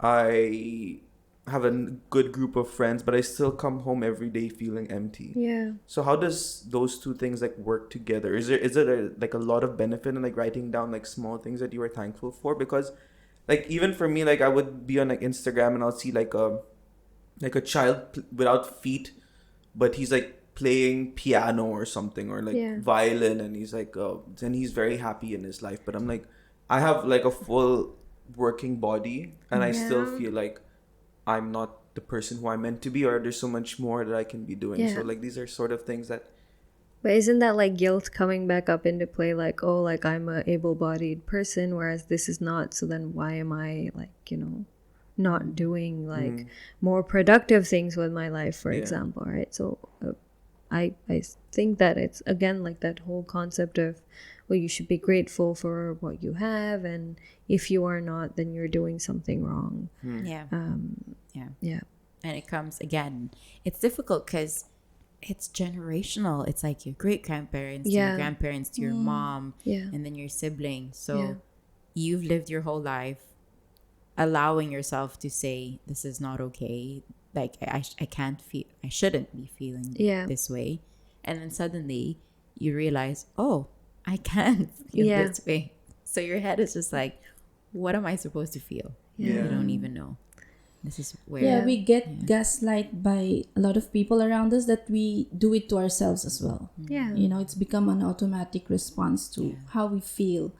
I have a good group of friends, but I still come home every day feeling empty. Yeah. So how does those two things like work together? Is it like a lot of benefit in like writing down like small things that you are thankful for? Because like even for me, like I would be on like Instagram and I'll see like a child without feet, but he's like playing piano or something, or like Yeah. violin, and he's like and he's very happy in his life. But I'm like, I have like a full working body and I still Yeah. feel like I'm not the person who I'm meant to be, or there's so much more that I can be doing. Yeah. So like these are sort of things that But isn't that like guilt coming back up into play? Like, oh, like I'm a able-bodied person, whereas this is not. So then why am I like, you know, not doing like more productive things with my life, for Yeah. example, right? So I think that it's again like that whole concept of, well, you should be grateful for what you have, and if you are not, then you're doing something wrong. Yeah. Yeah. Yeah. And it comes again, it's difficult because it's generational. It's like your great grandparents to Yeah. your grandparents to your mom, Yeah. and then your siblings. So Yeah. you've lived your whole life allowing yourself to say this is not okay, like I can't feel, I shouldn't be feeling Yeah. this way, and then suddenly you realize, oh, I can feel Yeah. this way. So your head is just like, what am I supposed to feel? Yeah. You don't even know. This is where Yeah, we get gaslight by a lot of people around us, that we do it to ourselves as well. Yeah. You know, it's become an automatic response to how we feel.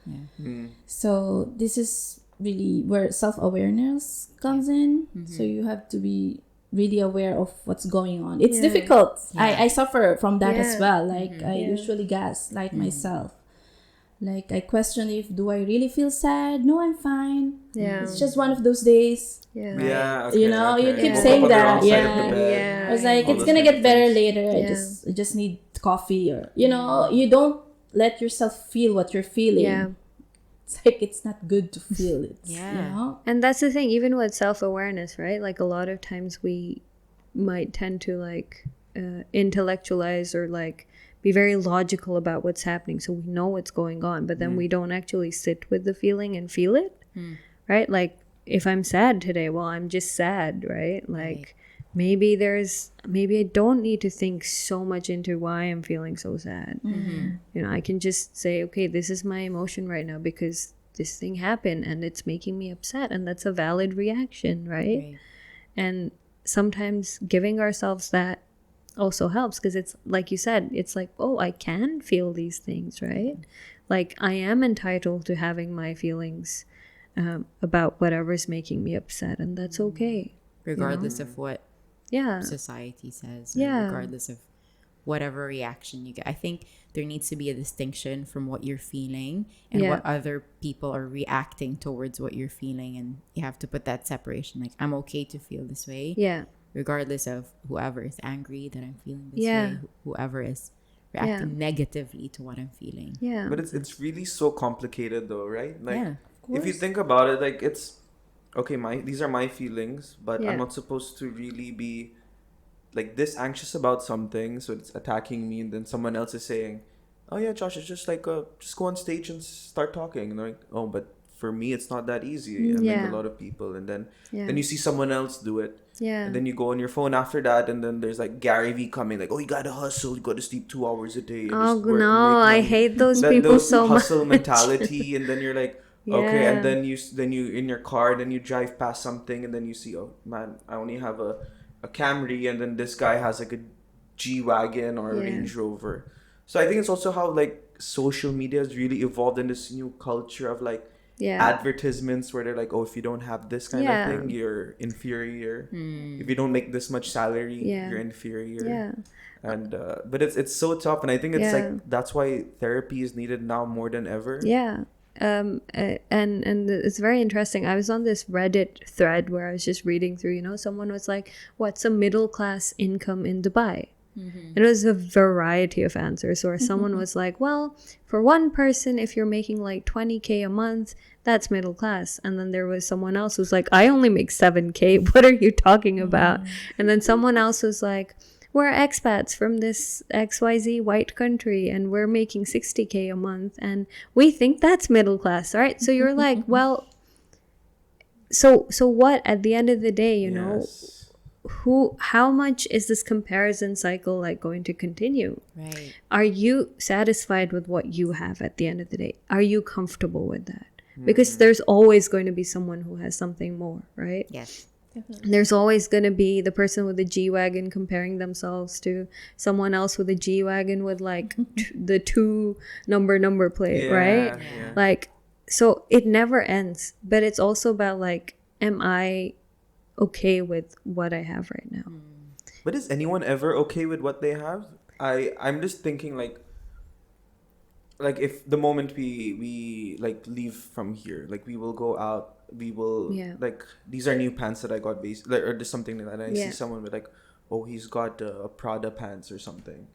So this is really where self-awareness comes in. So you have to be really aware of what's going on. It's Yeah. difficult. Yeah. I suffer from that Yeah. as well. Like I Yeah. usually gaslight myself. Like I question, if do I really feel sad? No, I'm fine. Yeah. It's just one of those days. Yeah. yeah, You know, you keep Woke saying up on the that, wrong side of yeah. the bed. Yeah. I was like, All it's those gonna kinds get of better things. later. Yeah. I just need coffee, or you know, you don't let yourself feel what you're feeling. Yeah. It's like it's not good to feel it. Yeah. You know? And that's the thing, even with self-awareness, right? Like a lot of times we might tend to like intellectualize or like be very logical about what's happening, so we know what's going on, but then we don't actually sit with the feeling and feel it, right? Like if I'm sad today, well, I'm just sad, right? Like maybe I don't need to think so much into why I'm feeling so sad. You know, I can just say, okay, this is my emotion right now because this thing happened and it's making me upset, and that's a valid reaction, right? And sometimes giving ourselves that also helps, because it's like you said, it's like, oh, I can feel these things, right? Like I am entitled to having my feelings about whatever's making me upset, and that's okay. regardless of what Yeah. society says, or Yeah. regardless of whatever reaction you get. I think there needs to be a distinction from what you're feeling and Yeah. what other people are reacting towards what you're feeling, and you have to put that separation. Like, I'm okay to feel this way, Yeah. regardless of whoever is angry that I'm feeling this Yeah. way, whoever is reacting negatively to what I'm feeling. Yeah. But it's really so complicated though, right? Like Yeah. if you think about it, like it's okay, these are my feelings, but Yeah. I'm not supposed to really be like this anxious about something, so it's attacking me, and then someone else is saying, "Oh yeah, Josh, it's just like just go on stage and start talking." And they're like, "Oh, but for me, it's not that easy." And like Yeah. a lot of people, and then Yeah. then you see someone else do it, Yeah. and then you go on your phone after that, and then there's like Gary V coming, like, "Oh, you gotta hustle, you gotta sleep 2 hours a day." And Oh just work and no, make I money." hate those That people those so much. hustle mentality, and then you're like, okay, and Yeah. then you in your car, then you drive past something, and then you see, oh man, I only have a Camry, and then this guy has like a G-Wagon or a Yeah. Range Rover. So I think it's also how like social media has really evolved in this new culture of like Yeah. advertisements where they're like, oh, if you don't have this kind Yeah. of thing, you're inferior. If you don't make this much salary, Yeah. you're inferior. Yeah. And but it's so tough, and I think it's Yeah. like that's why therapy is needed now more than ever. Yeah. And it's very interesting. I was on this Reddit thread where I was just reading through, someone was like, what's a middle class income in Dubai? It was a variety of answers, or someone was like, well, for one person, if you're making like 20K a month, that's middle class. And then there was someone else who's like, I only make 7K. What are you talking about? And then someone else was like, we're expats from this XYZ white country and we're making 60K a month and we think that's middle class, right? So you're like, well, so what at the end of the day, Yes. how much is this comparison cycle like going to continue? Right. Are you satisfied with what you have at the end of the day? Are you comfortable with that? Because there's always going to be someone who has something more, right? Yes. There's always going to be the person with the G-Wagon comparing themselves to someone else with a G-Wagon with like the 2 number plate, right? Yeah. Like, so it never ends. But it's also about like, am I okay with what I have right now? But is anyone ever okay with what they have? I'm just thinking like if the moment we like leave from here, like we will go out, we will like these are new pants that I got or just something like that. And I see someone with like, oh, he's got a Prada pants or something,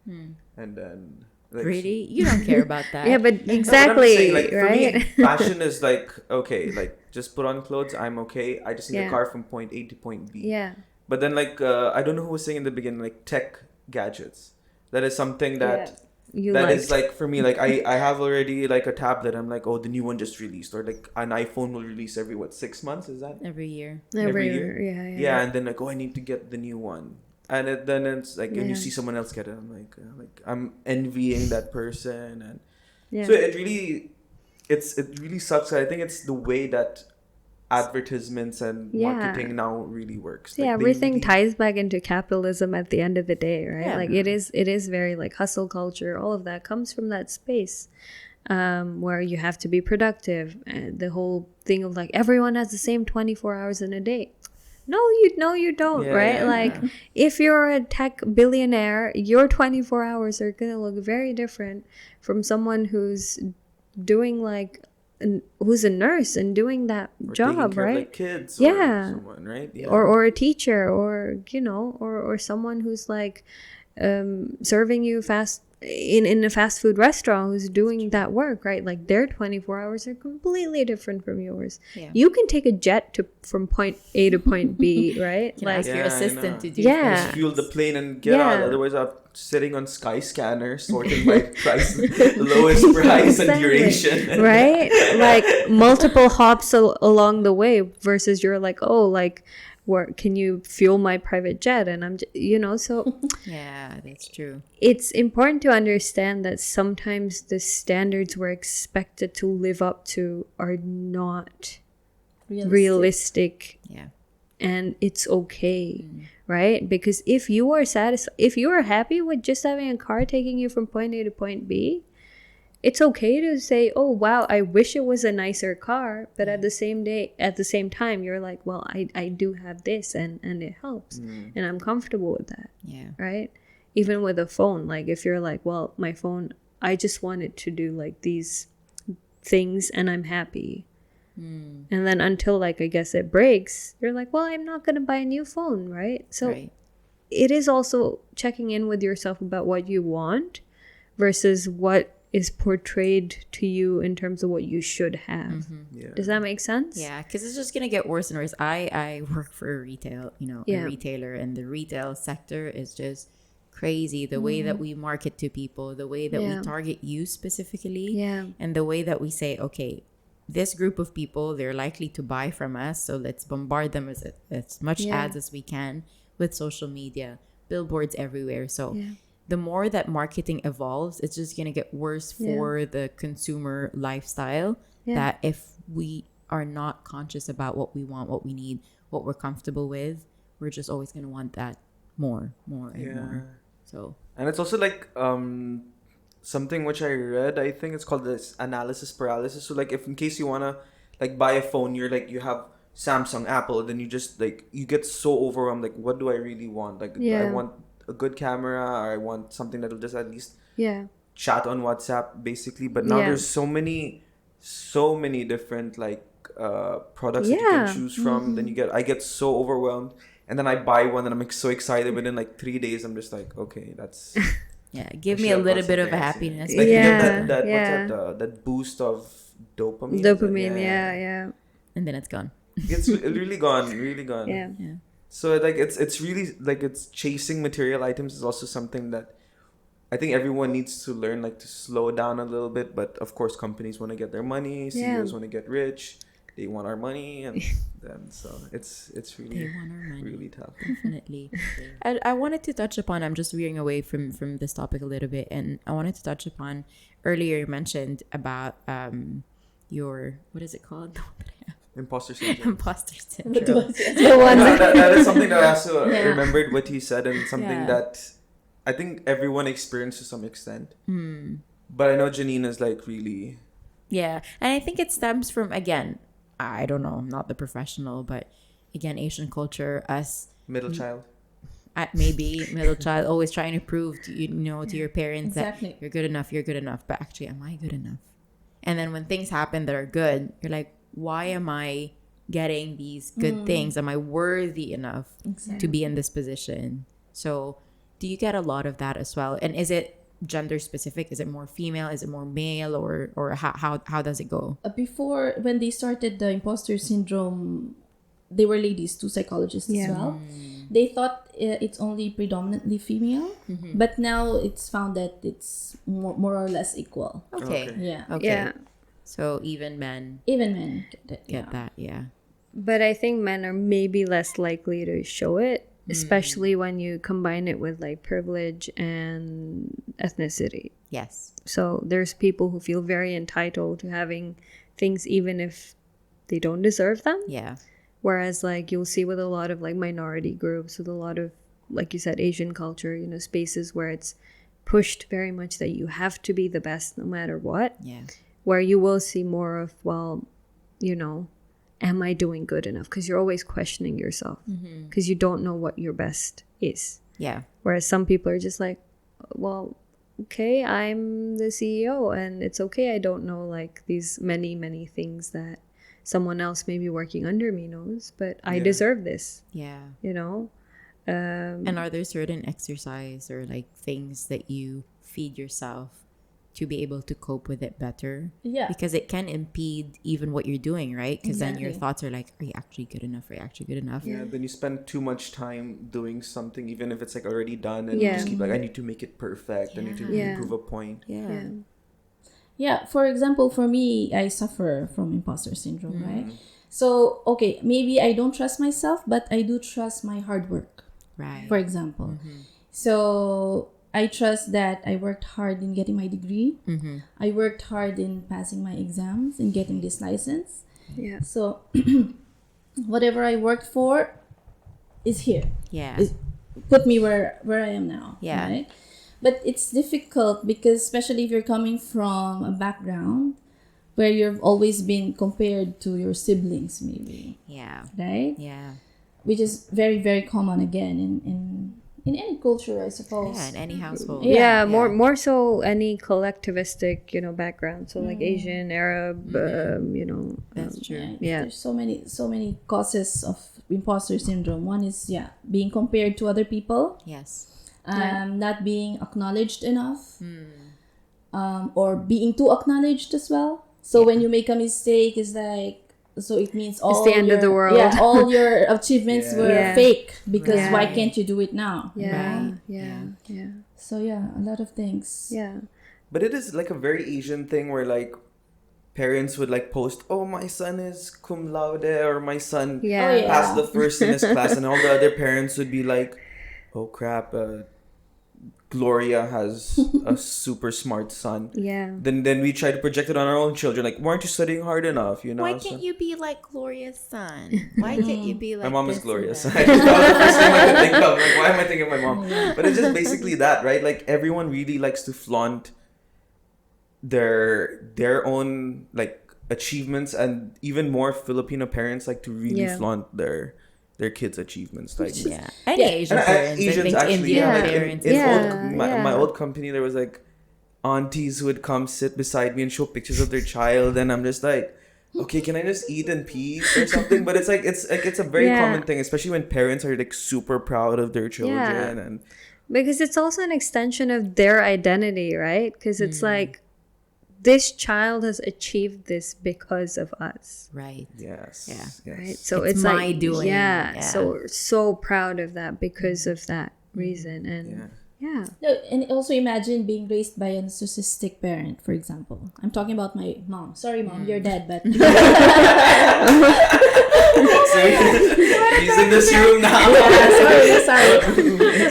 and then like, Really? You don't care about that? Yeah, but No, but I'm exactly, saying, like, for right? me, fashion is like okay, like just put on clothes, I'm okay. I just need a car from point A to point B. Yeah. But then like I don't know who was saying in the beginning, like tech gadgets. That is something that You that liked. is like for me, like I have already like a tablet. I'm like, oh, the new one just released, or like an iPhone will release every 6 months? Is that Every year. every year? year. Yeah, and then like, oh, I need to get the new one, and then it's like, and you see someone else get it. I'm like I'm envying that person, and Yeah. so it really sucks. I think it's the way that advertisements and marketing now really works. Like, Yeah, they everything really- ties back into capitalism at the end of the day, right? Yeah. Like it is very like hustle culture. All of that comes from that space where you have to be productive. And the whole thing of like everyone has the same 24 hours in a day. No, you don't, Yeah, right? yeah, Like if you're a tech billionaire, your 24 hours are gonna look very different from someone who's doing like who's a nurse and doing that or taking job, care of, right? like, kids Yeah. or someone, right? Yeah. Or a teacher, or or someone who's like serving you fast in a fast food restaurant, who's doing that work, right? Like their 24 hours are completely different from yours. Yeah. You can take a jet from point A to point B, right? Can Like ask your Yeah, I know. assistant to do Yeah. Just fuel the plane and get out. Yeah. Otherwise, I'm sitting on Skyscanner sorting by price, lowest price and Exactly. duration. Right? Like multiple hops along the way versus you're like, oh, like, where can you fuel my private jet? And I'm, so Yeah, that's true. it's important to understand that sometimes the standards we're expected to live up to are not realistic, Yeah. and it's okay, right? Because if you are satisfied, if you are happy with just having a car taking you from point A to point B, it's okay to say, oh wow, I wish it was a nicer car, but at the same time you're like, well, I do have this, and it helps, and I'm comfortable with that. Yeah. Right? Even with a phone, like if you're like, well, my phone, I just want it to do like these things and I'm happy. And then until like, I guess it breaks, you're like, well, I'm not going to buy a new phone, right? So Right. it is also checking in with yourself about what you want versus what is portrayed to you in terms of what you should have. Yeah. Does that make sense? Yeah, because it's just gonna get worse and worse. I work for a retail, a retailer, and the retail sector is just crazy. The way that we market to people, the way that we target you specifically, and the way that we say, okay, this group of people, they're likely to buy from us, so let's bombard them as much ads as we can with social media, billboards everywhere. So the more that marketing evolves, it's just going to get worse for the consumer lifestyle, that if we are not conscious about what we want, what we need, what we're comfortable with, we're just always going to want that more and more. So, and it's also like something which I read, I think it's called this analysis paralysis. So like, if in case you want to like buy a phone, you're like, you have Samsung, Apple, then you just like, you get so overwhelmed, like, what do I really want? Like, I want a good camera, or I want something that'll just at least chat on WhatsApp basically. But now there's so many different like products that you can choose from. Then I get so overwhelmed, and then I buy one and I'm like so excited. Within like 3 days, I'm just like, okay, that's give me a little bit of happiness. Like you get that boost of dopamine. And then it's gone. It's really gone. Yeah. So like it's really like, it's chasing material items is also something that I think everyone needs to learn, like to slow down a little bit. But of course, companies want to get their money, CEOs want to get rich, they want our money, and then so it's really, They want our money. really tough. Definitely. I wanted to touch upon, I'm just veering away from this topic a little bit, and I wanted to touch upon, earlier you mentioned about your, what is it called? Imposter syndrome. Imposter syndrome. That is something that I also remembered what he said, and something that I think everyone experienced to some extent. But I know Janine is like really... Yeah. And I think it stems from, again, I don't know, I'm not the professional, but again, Asian culture, us... Middle child. Maybe middle child, always trying to prove to, to your parents that you're good enough. But actually, am I good enough? And then when things happen that are good, you're like, why am I getting these good things? Am I worthy enough to be in this position? So do you get a lot of that as well? And is it gender specific? Is it more female? Is it more male? Or how does it go? Before, when they started the imposter syndrome, they were ladies, 2 psychologists as well. They thought it's only predominantly female, but now it's found that it's more or less equal. Okay. Yeah. So even men get that, But I think men are maybe less likely to show it, especially when you combine it with like privilege and ethnicity. Yes. So there's people who feel very entitled to having things even if they don't deserve them. Yeah. Whereas like you'll see with a lot of like minority groups, with a lot of, like you said, Asian culture, spaces where it's pushed very much that you have to be the best no matter what. Yeah. Where you will see more of, well, am I doing good enough? Because you're always questioning yourself because you don't know what your best is. Yeah. Whereas some people are just like, well, okay, I'm the CEO and it's okay. I don't know like these many, many things that someone else maybe working under me knows, but I deserve this. Yeah. And are there certain exercise or like things that you feed yourself to be able to cope with it better? Yeah. Because it can impede even what you're doing, right? Because then your thoughts are like, are you actually good enough? Are you actually good enough? Yeah, then you spend too much time doing something, even if it's like already done, and you just keep like, I need to make it perfect. I need to improve a point. Yeah, for example, for me, I suffer from imposter syndrome, right? So, okay, maybe I don't trust myself, but I do trust my hard work. Right. For example. So, I trust that I worked hard in getting my degree. I worked hard in passing my exams and getting this license. Yeah. So, whatever I worked for is here. Yeah. Put me where I am now. Yeah. Right? But it's difficult because especially if you're coming from a background where you've always been compared to your siblings, maybe, Yeah. right? Yeah. Which is very, very common again in any culture, I suppose. Yeah, in any household. Yeah, more so any collectivistic, background. So like Asian, Arab, That's true. Yeah. There's so many causes of imposter syndrome. One is being compared to other people, Yes. not being acknowledged enough, or being too acknowledged as well. So when you make a mistake, it's like, so it means all the end of the world. Yeah, all your achievements were Yeah. fake because Right. why can't you do it now? Yeah, Right? yeah. So a lot of things. Yeah. But it is like a very Asian thing where like parents would like post, "Oh, my son is cum laude," or "My son Yeah. Oh, yeah. passed the first in his class," and all the other parents would be like, "Oh crap, Gloria has a super smart son." Yeah. Then we try to project it on our own children, like, "Weren't you studying hard enough?" You know. Why So- can't you be like Gloria's son? Why can't you be like My mom is this and glorious. that? That was the first thing I could think of. Like, why am I thinking of my mom? But it's just basically that, right? Like, everyone really likes to flaunt their own like achievements, and even more Filipino parents like to really Yeah. flaunt their kids' achievements. Like, Yeah. Any Asian And parents. Asians I think actually, Indian yeah. Like, parents. in Yeah, my yeah. old company, there was like aunties who would come sit beside me and show pictures of their child, and I'm just like, okay, can I just eat in peace or something? But it's a very Yeah. common thing, especially when parents are like super proud of their children. Yeah. And Because it's also an extension of their identity, right? Because it's like, this child has achieved this because of us, Right. yes, Yeah. yes. right? So It's it's, my like, doing. Yeah, Yeah. so we're so proud of that because of that reason, and yeah. No, and also imagine being raised by a narcissistic parent, for example. I'm talking about my mom. Sorry, mom, you're dead, but So he's in this room now. sorry.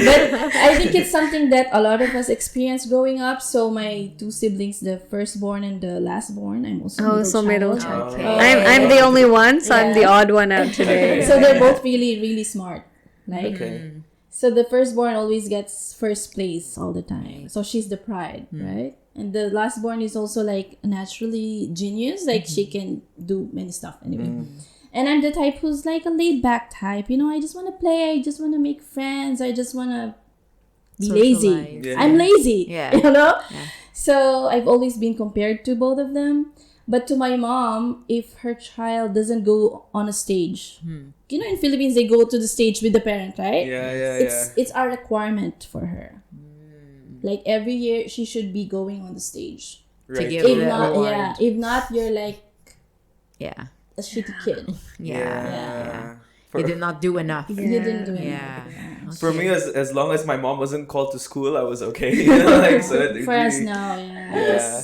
But I think it's something that a lot of us experience growing up. So my two siblings, the firstborn and the lastborn, I'm also middle child. child. Okay. I'm the only one, so I'm the Yeah. odd one out today. So they're both really, really smart. Like, Okay. so the firstborn always gets first place all the time. So she's the pride, right? And the lastborn is also like naturally genius. Like she can do many stuff anyway. And I'm the type who's like a laid back type. You know, I just want to play. I just want to make friends. I just want to be lazy. Socialize. Yeah. I'm lazy. Yeah. You know? Yeah. So I've always been compared to both of them. But to my mom, if her child doesn't go on a stage, you know, in Philippines, they go to the stage with the parent, right? Yeah. It's our requirement for her. Like every year, she should be going on the stage. To Right. give If the not, award. if not, you're like Yeah. a shitty kid. Yeah. For, You did not do enough. You didn't do anything. Yeah. for me, as long as my mom wasn't called to school, I was okay. You know, like, so it For us really- now, Yeah.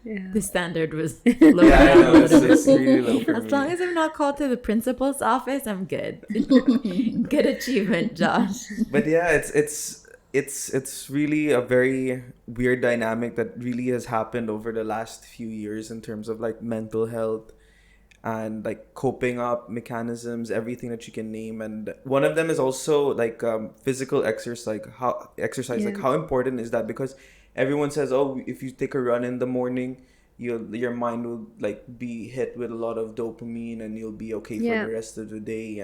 Yeah. The standard was low. Yeah, I know, down a it's, little bit. it's really low for As me. long as I'm not called to the principal's office, I'm good. Good achievement, Josh. But yeah, it's really a very weird dynamic that really has happened over the last few years in terms of like mental health and like coping up mechanisms, everything that you can name. And one of them is also like physical exercise, like how important is that? Because everyone says, oh, if you take a run in the morning, your mind will like be hit with a lot of dopamine and you'll be okay for the rest of the day.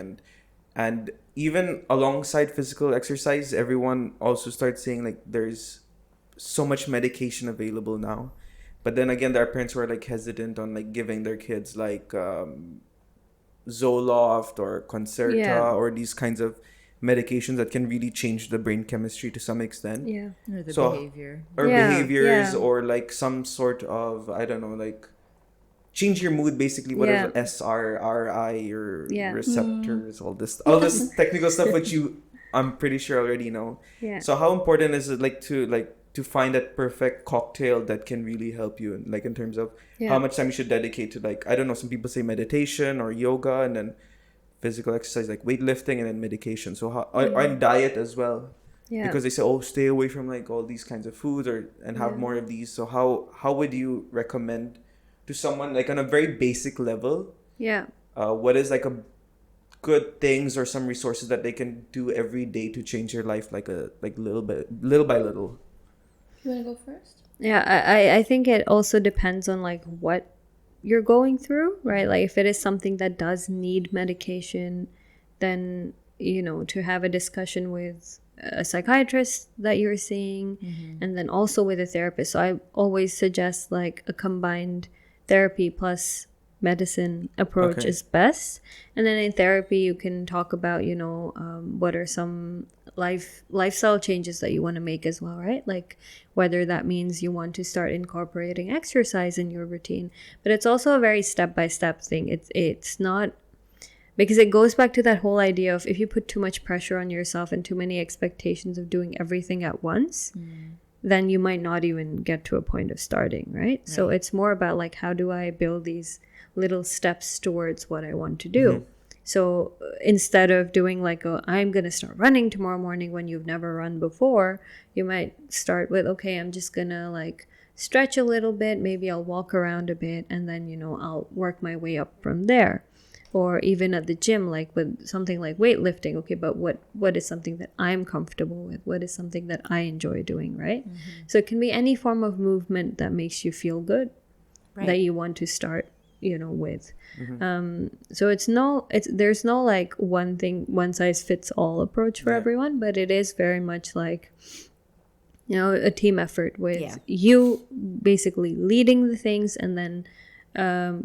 And even alongside physical exercise, everyone also starts saying like there's so much medication available now. But then again, there are parents who are like hesitant on like giving their kids like Zoloft or Concerta or these kinds of medications that can really change the brain chemistry to some extent. Yeah. Or the So- behavior. Or Yeah, behaviors yeah. or like some sort of, I don't know, like change your mood basically, whatever SRRI or Yeah. receptors, all this technical stuff which I'm pretty sure already know. Yeah. So how important is it to find that perfect cocktail that can really help you, like in terms of how much time you should dedicate to, like, I don't know, some people say meditation or yoga and then physical exercise like weightlifting and then medication. So how and diet as well. Yeah. Because they say, oh, stay away from like all these kinds of foods and have more of these. So how would you recommend to someone like on a very basic level, Yeah. what is like a good things or some resources that they can do every day to change their life, like little by little? You want to go first? Yeah, I think it also depends on like what you're going through, right? Like if it is something that does need medication, then to have a discussion with a psychiatrist that you're seeing, and then also with a therapist. So I always suggest like a combined therapy plus medicine approach Okay. is best. And then in therapy you can talk about what are some lifestyle changes that you want to make as well, right? Like whether that means you want to start incorporating exercise in your routine. But it's also a very step-by-step thing. It's not, because it goes back to that whole idea of if you put too much pressure on yourself and too many expectations of doing everything at once, then you might not even get to a point of starting, right? So it's more about like, how do I build these little steps towards what I want to do? So instead of doing like I'm going to start running tomorrow morning when you've never run before, you might start with, okay, I'm just going to like stretch a little bit. Maybe I'll walk around a bit, and then, I'll work my way up from there. Or even at the gym, like with something like weightlifting, okay, but what is something that I'm comfortable with? What is something that I enjoy doing, right? So it can be any form of movement that makes you feel good, that you want to start, with. So there's no like one size fits all approach for everyone, but it is very much like, a team effort with you basically leading the things, and then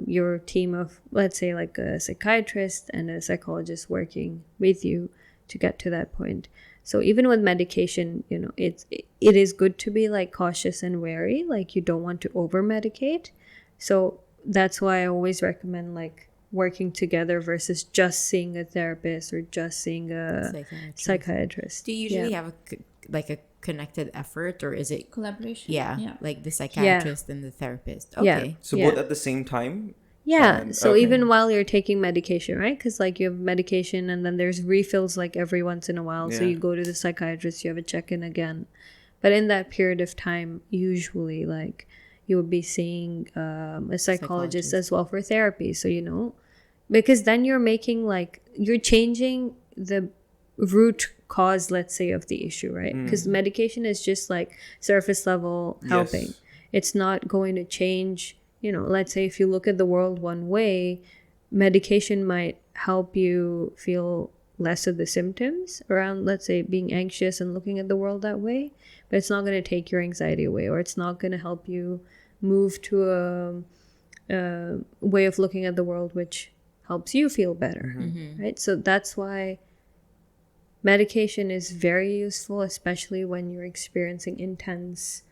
your team of, let's say, like a psychiatrist and a psychologist working with you to get to that point. So even with medication, it is good to be like cautious and wary. Like you don't want to over medicate. So that's why I always recommend like working together versus just seeing a therapist or just seeing a psychiatrist. Do you usually have a connected effort, or is it Collaboration? Yeah, like the psychiatrist and the therapist. Okay. Yeah. So both at the same time? Yeah. So okay. even while you're taking medication, right? Because like you have medication and then there's refills like every once in a while. So you go to the psychiatrist, you have a check-in again. But in that period of time, usually like you would be seeing a psychologist as well for therapy. So, because then you're changing the root cause, let's say, of the issue, right? Because medication is just like surface level helping. Yes. It's not going to change, let's say if you look at the world one way, medication might help you feel less of the symptoms around, let's say, being anxious and looking at the world that way, but it's not going to take your anxiety away, or it's not going to help you move to a way of looking at the world which helps you feel better, right? So that's why medication is very useful, especially when you're experiencing intense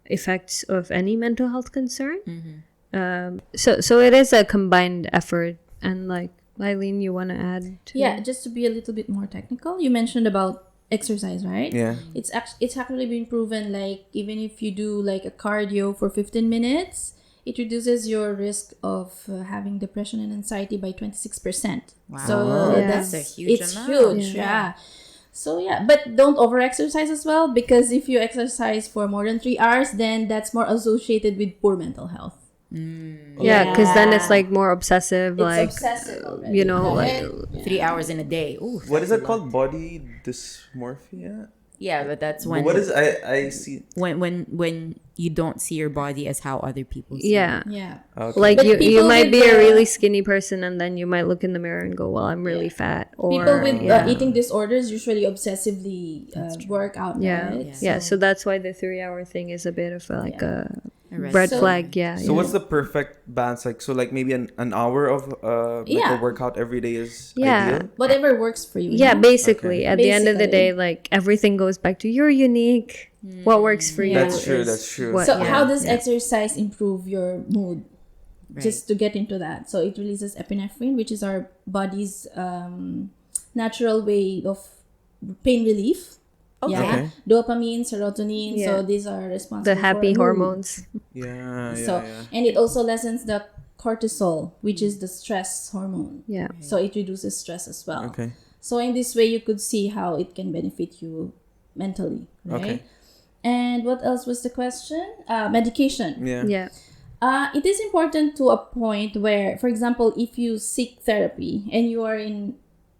effects of any mental health concern. So it is a combined effort. And like, Ailien, you want to add to just to be a little bit more technical, you mentioned about exercise, right? Yeah. It's actually been proven, like even if you do like a cardio for 15 minutes, it reduces your risk of having depression and anxiety by 26%. Wow. So That's a huge it's amount. huge. Yeah. So but don't over exercise as well, because if you exercise for more than 3 hours, then that's more associated with poor mental health. because then it's like more obsessive, It's like obsessive already. you know, And- like 3 hours in a day. Ooh, What is that's that a called? lot. Body dysmorphia? Yeah, but that's But when what is I see? when you don't see your body as how other people see yeah. yeah. Okay. Like But you people might with be a the- really skinny person, and then you might look in the mirror and go, "Well, I'm really fat." Or People with yeah. eating disorders usually obsessively work out, yeah, right? yeah. So that's why the 3-hour thing is a bit of like a A red red So- flag. Yeah. So what's the perfect balance? Like, so like maybe an hour of like Yeah. a workout every day is Yeah. ideal? Whatever works for you. Yeah, you know? basically, Okay. at the end of the Basically. day, like everything goes back to you're unique. What works for you? That's true, is that's true. what- So yeah, how does yeah. exercise improve your mood? Right. Just to get into that. So it releases epinephrine, which is our body's natural way of pain relief. Yeah. Okay. Dopamine, serotonin. Yeah. So these are responsible the happy for mood. hormones? Yeah, yeah, So yeah. and it also lessens the cortisol, which is the stress hormone. Yeah. So it reduces stress as well. Okay. So in this way, you could see how it can benefit you mentally, right? Okay. And what else was the question? Medication. Yeah. Yeah. It is important to a point where, for example, if you seek therapy and you are in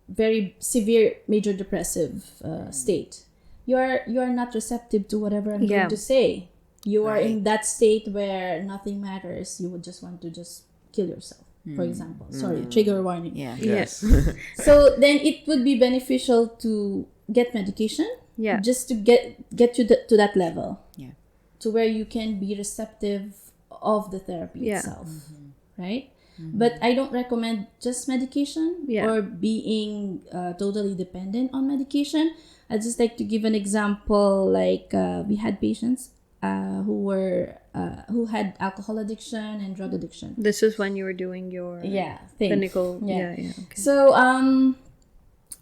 very severe major depressive state, you are not receptive to whatever I'm Yeah. going to say. You are Right. in that state where nothing matters. You would just want to just kill yourself, for example. Sorry, trigger warning. Yeah. Yes. So then it would be beneficial to get medication. Yeah. Just to get you to that level. Yeah. To where you can be receptive of the therapy Yeah. itself, right? But I don't recommend just medication Yeah. or being totally dependent on medication. I just like to give an example. Like we had patients who had alcohol addiction and drug addiction. This is when you were doing your Thing. clinical. Yeah. Yeah. Okay. So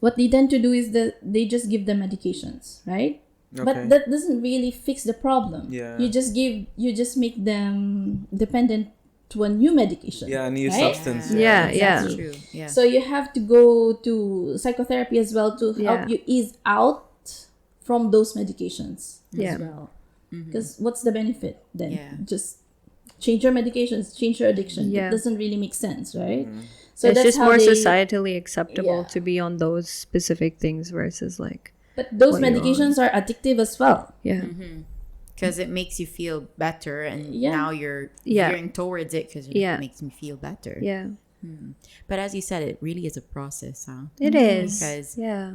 what they tend to do is that they just give them medications, right? Okay. But that doesn't really fix the problem. Yeah. You just make them dependent to a new medication. Yeah, new right? substance. Yeah. That's true. Yeah. So you have to go to psychotherapy as well to help Yeah. you ease out from those medications Yeah. as well. Because what's the benefit then? Yeah. Just change your medications, change your addiction. Yeah. It doesn't really make sense, right? So It's that's just how more they, societally acceptable Yeah. to be on those specific things versus like But those what you're on. medications are addictive as well. yeah. Because it makes you feel better, and Yeah. now you're Yeah. veering towards it because Yeah. it makes me feel better. Yeah. But as you said, it really is a process, huh? It is. Because Yeah.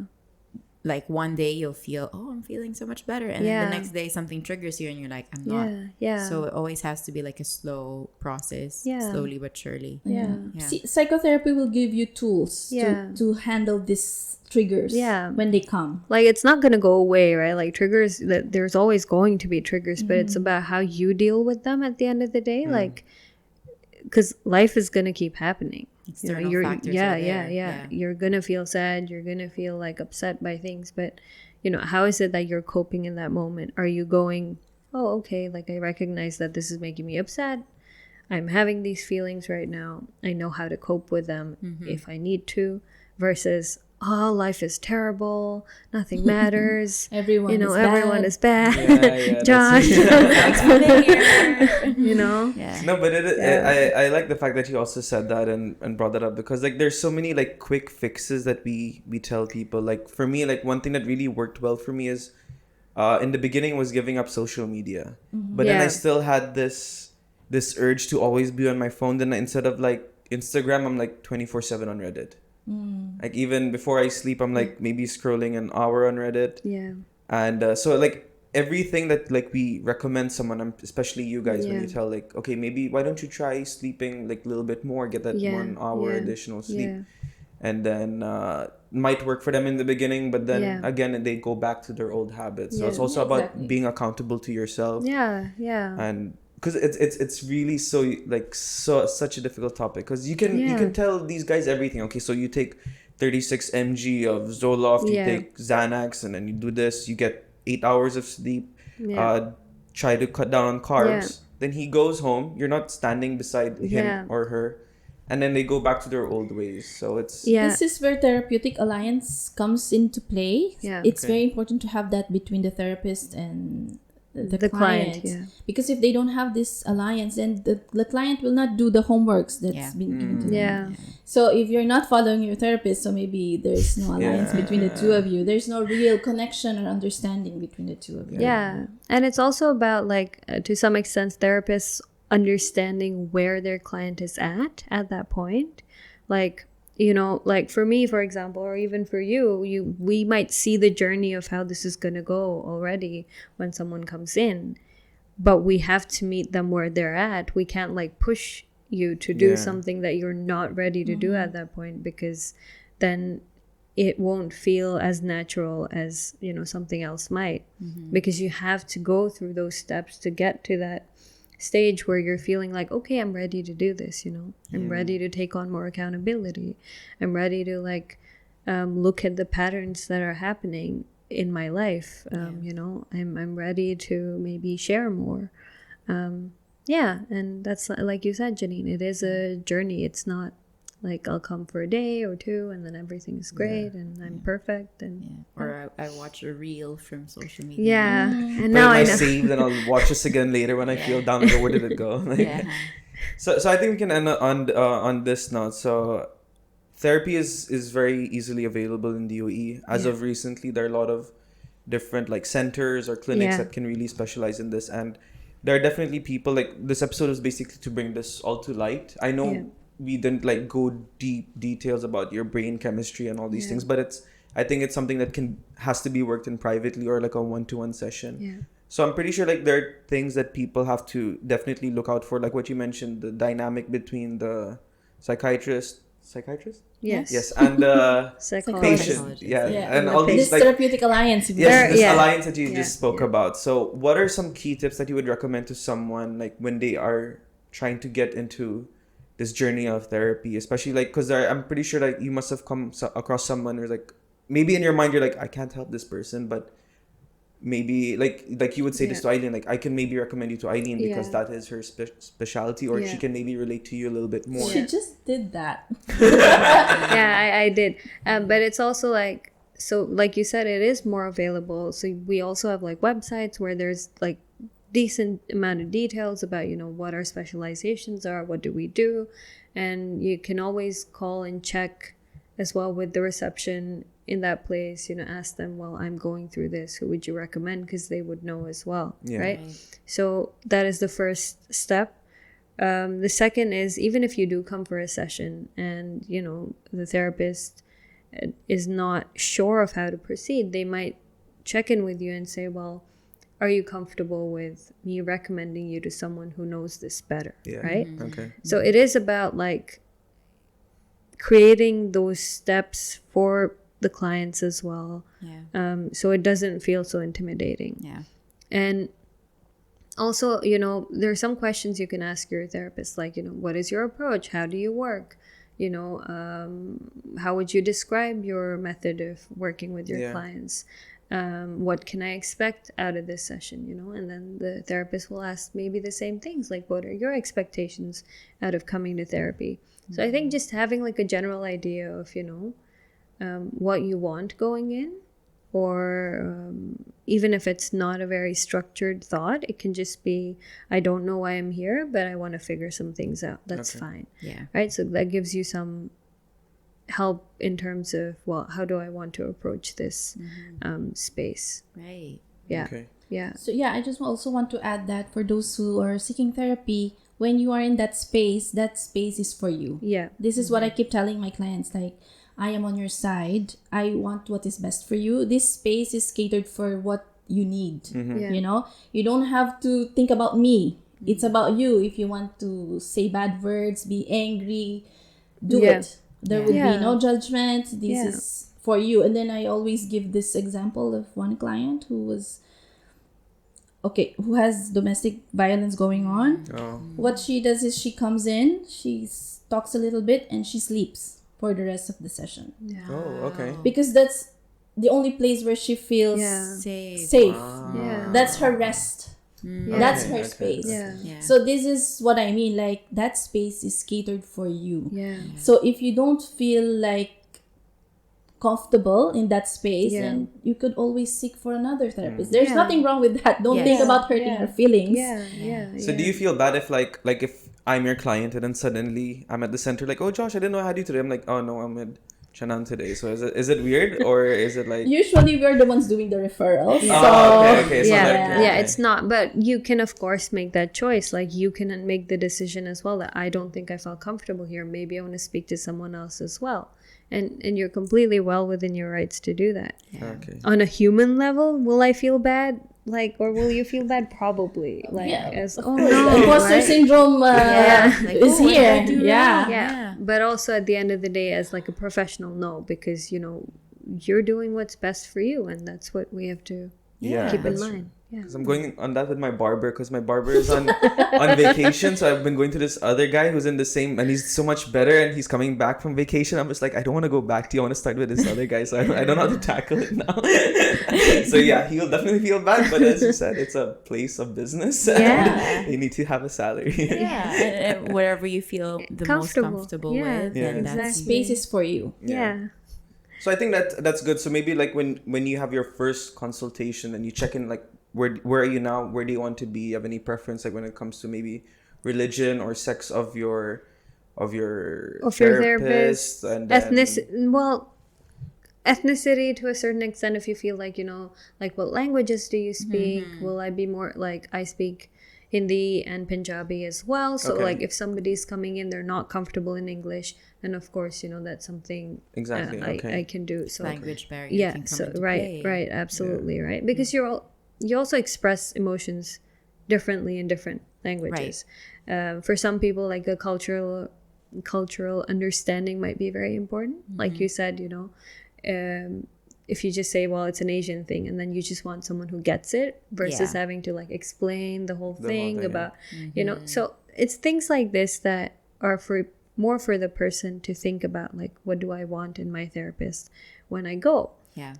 like one day you'll feel, oh, I'm feeling so much better, and then Yeah. the next day something triggers you, and you're like, I'm not. Yeah. Yeah. So it always has to be like a slow process, Yeah. slowly but surely. yeah. Yeah. See, psychotherapy will give you tools Yeah. to handle these triggers Yeah. when they come. Like it's not gonna go away, right? Like triggers, that there's always going to be triggers, but it's about how you deal with them at the end of the day. Like, because life is gonna keep happening. External you're factors yeah, are yeah, there. yeah. You're gonna feel sad. You're gonna feel like upset by things, but how is it that you're coping in that moment? Are you going, oh, okay, like I recognize that this is making me upset. I'm having these feelings right now. I know how to cope with them if I need to, versus, oh, life is terrible. Nothing matters. Everyone is everyone bad. is bad. Yeah, Josh, Yeah. Yeah. No, but Yeah. I like the fact that you also said that and brought that up, because like there's so many like quick fixes that we tell people. Like for me, like one thing that really worked well for me is in the beginning was giving up social media. But then I Yeah. still had this urge to always be on my phone. Then instead of like Instagram, I'm like 24/7 on Reddit. Like even before I sleep, I'm like maybe scrolling an hour on Reddit. yeah, And so like everything that like we recommend someone, especially you guys, when Yeah. you tell like, okay, maybe why don't you try sleeping like a little bit more, get that Yeah, 1 hour yeah, additional sleep. yeah, And then might work for them in the beginning, but then Yeah. again they go back to their old habits. So Yeah. it's also Yeah, about exactly. being accountable to yourself. yeah, yeah. And because it's really such a difficult topic, because you can Yeah. tell these guys everything. Okay, so you take 36 mg of Zoloft, you Yeah. take Xanax, and then you do this, you get 8 hours of sleep. Yeah. Try to cut down on carbs. Then he goes home, you're not standing beside him Yeah. or her, and then they go back to their old ways. So it's Yeah. This is where therapeutic alliance comes into play. Yeah. It's Okay. very important to have that between the therapist and the The client, client. yeah. Because if they don't have this alliance, then the client will not do the homeworks that's Yeah. been given to them. Yeah. So if you're not following your therapist, so maybe there's no alliance between the two of you. There's no real connection or understanding between the two of you. Yeah. And it's also about like to some extent therapists understanding where their client is at that point. Like, like for me, for example, or even for you, we might see the journey of how this is going to go already when someone comes in, but we have to meet them where they're at. We can't like push you to do Yeah. something that you're not ready to do at that point, because then it won't feel as natural as something else might, because you have to go through those steps to get to that stage where you're feeling like, okay, I'm ready to do this. I'm ready to take on more accountability. I'm ready to like look at the patterns that are happening in my life. I'm ready to maybe share more. And that's like you said, Janine, it is a journey. It's not like I'll come for a day or two and then everything's great and I'm perfect. And Yeah. Or I watch a reel from social media. yeah, and put now in I my know. save, then I'll watch this again later when I feel down and go, where did it go? Like, Yeah. So I think we can end on this note. So therapy is very easily available in the UAE. As of recently, there are a lot of different like centers or clinics Yeah. that can really specialize in this. And there are definitely people, like, this episode is basically to bring this all to light. I know we didn't like go deep details about your brain chemistry and all these things, but I think it's something that has to be worked in privately or like a 1-to-1 session. Yeah. So I'm pretty sure like there are things that people have to definitely look out for, like what you mentioned, the dynamic between the psychiatrist, Yes. and the Psychologist. patient, Yeah. and all This these like therapeutic alliance. this Yeah. alliance that you Yeah. just spoke about. So what are some key tips that you would recommend to someone like when they are trying to get into this journey of therapy, especially like because I'm pretty sure like you must have come across someone who's like, maybe in your mind you're like, I can't help this person, but maybe like you would say this to Ailien, like I can maybe recommend you to Ailien because that is her specialty, or she can maybe relate to you a little bit more. She just did that. Yeah, I did. But it's also like, so like you said, it is more available. So we also have like websites where there's like decent amount of details about, you know, what our specializations are, what do we do, and you can always call and check as well with the reception in that place, you know, ask them, well, I'm going through this, who would you recommend, because they would know as well, right? So that is the first step. The second is, even if you do come for a session and, you know, the therapist is not sure of how to proceed, they might check in with you and say, well, are you comfortable with me recommending you to someone who knows this better, right? Okay. So it is about like creating those steps for the clients as well, so it doesn't feel so intimidating. And also, you know, there are some questions you can ask your therapist, like, you know, what is your approach, how do you work, you know, how would you describe your method of working with your clients, what can I expect out of this session, you know? And then the therapist will ask maybe the same things, like, what are your expectations out of coming to therapy? So I think just having like a general idea of, you know, what you want going in, or even if it's not a very structured thought, it can just be, I don't know why I'm here, but I want to figure some things out. That's fine. Right? So that gives you some help in terms of, well, how do I want to approach this space? Right. Yeah. Okay. Yeah. So I just also want to add that for those who are seeking therapy, when you are in that space is for you. Yeah. This is what I keep telling my clients, like, I am on your side. I want what is best for you. This space is catered for what you need. You know, you don't have to think about me. It's about you. If you want to say bad words, be angry, do it. There will be no judgment. This is for you. And then I always give this example of one client who has domestic violence going on. What she does is she comes in, she talks a little bit, and she sleeps for the rest of the session. Because that's the only place where she feels safe. That's her rest. That's her space. So this is what I mean, like, that space is catered for you. So if you don't feel like comfortable in that space, then you could always seek for another therapist. There's nothing wrong with that. Don't think about hurting her feelings. So do you feel bad if like if I'm your client and then suddenly I'm at the center, like, oh Josh, I didn't know I had you today. I'm like, oh no, I'm with Channan today. So is it weird, or is it like, usually we're the ones doing the referrals. So okay. It's not like, it's not, but you can of course make that choice. Like, you can make the decision as well that I don't think I felt comfortable here. Maybe I want to speak to someone else as well. And you're completely well within your rights to do that. On a human level, will I feel bad? Like, or will you feel bad? Probably. Like, as, oh no, imposter syndrome Like, is what did I here. do yeah. But also at the end of the day, as like a professional, no, because, you know, you're doing what's best for you, and that's what we have to keep in mind. Because I'm going on that with my barber, because my barber is on vacation. So I've been going to this other guy who's in the same, and he's so much better, and he's coming back from vacation. I'm just like, I don't want to go back to you. I want to start with this other guy. So I don't know how to tackle it now. So he'll definitely feel bad. But as you said, it's a place of business. You need to have a salary. And whatever you feel the most comfortable with. And that space is for you. So I think that's good. So maybe like when you have your first consultation and you check in, like, where are you now? Where do you want to be? You have any preference, like when it comes to maybe religion or sex of your therapist, and ethnicity to a certain extent. If you feel like, you know, like, what languages do you speak? Will I be more like, I speak Hindi and Punjabi as well. So Okay. like if somebody's coming in, they're not comfortable in English, and of course, that's something Exactly. Okay. I can do. So Language barrier yeah, can come so into right, play. right, absolutely, right. Because you also express emotions differently in different languages. For some people, like the cultural understanding might be very important. Like you said, if you just say, well, it's an Asian thing, and then you just want someone who gets it versus Yeah. having to like explain the whole thing thing, about, so it's things like this that are for the person to think about, like, what do I want in my therapist when I go? Yeah.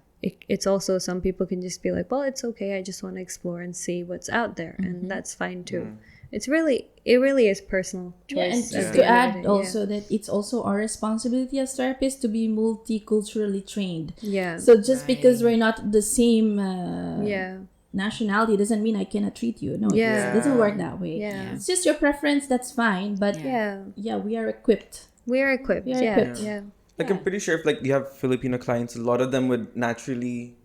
It's also, some people can just be like, well, it's okay, I just want to explore and see what's out there, and that's fine too. It really is personal choice. Yeah, and at just the to end of add the day. also that it's also our responsibility as therapists to be multiculturally trained. Yeah. So just because we're not the same Yeah. nationality doesn't mean I cannot treat you. No, Yeah. it doesn't work that way. Yeah. It's just your preference, that's fine. But Yeah. we are equipped. We're equipped. We are Yeah. equipped. Yeah. Like I'm pretty sure if like you have Filipino clients, a lot of them would naturally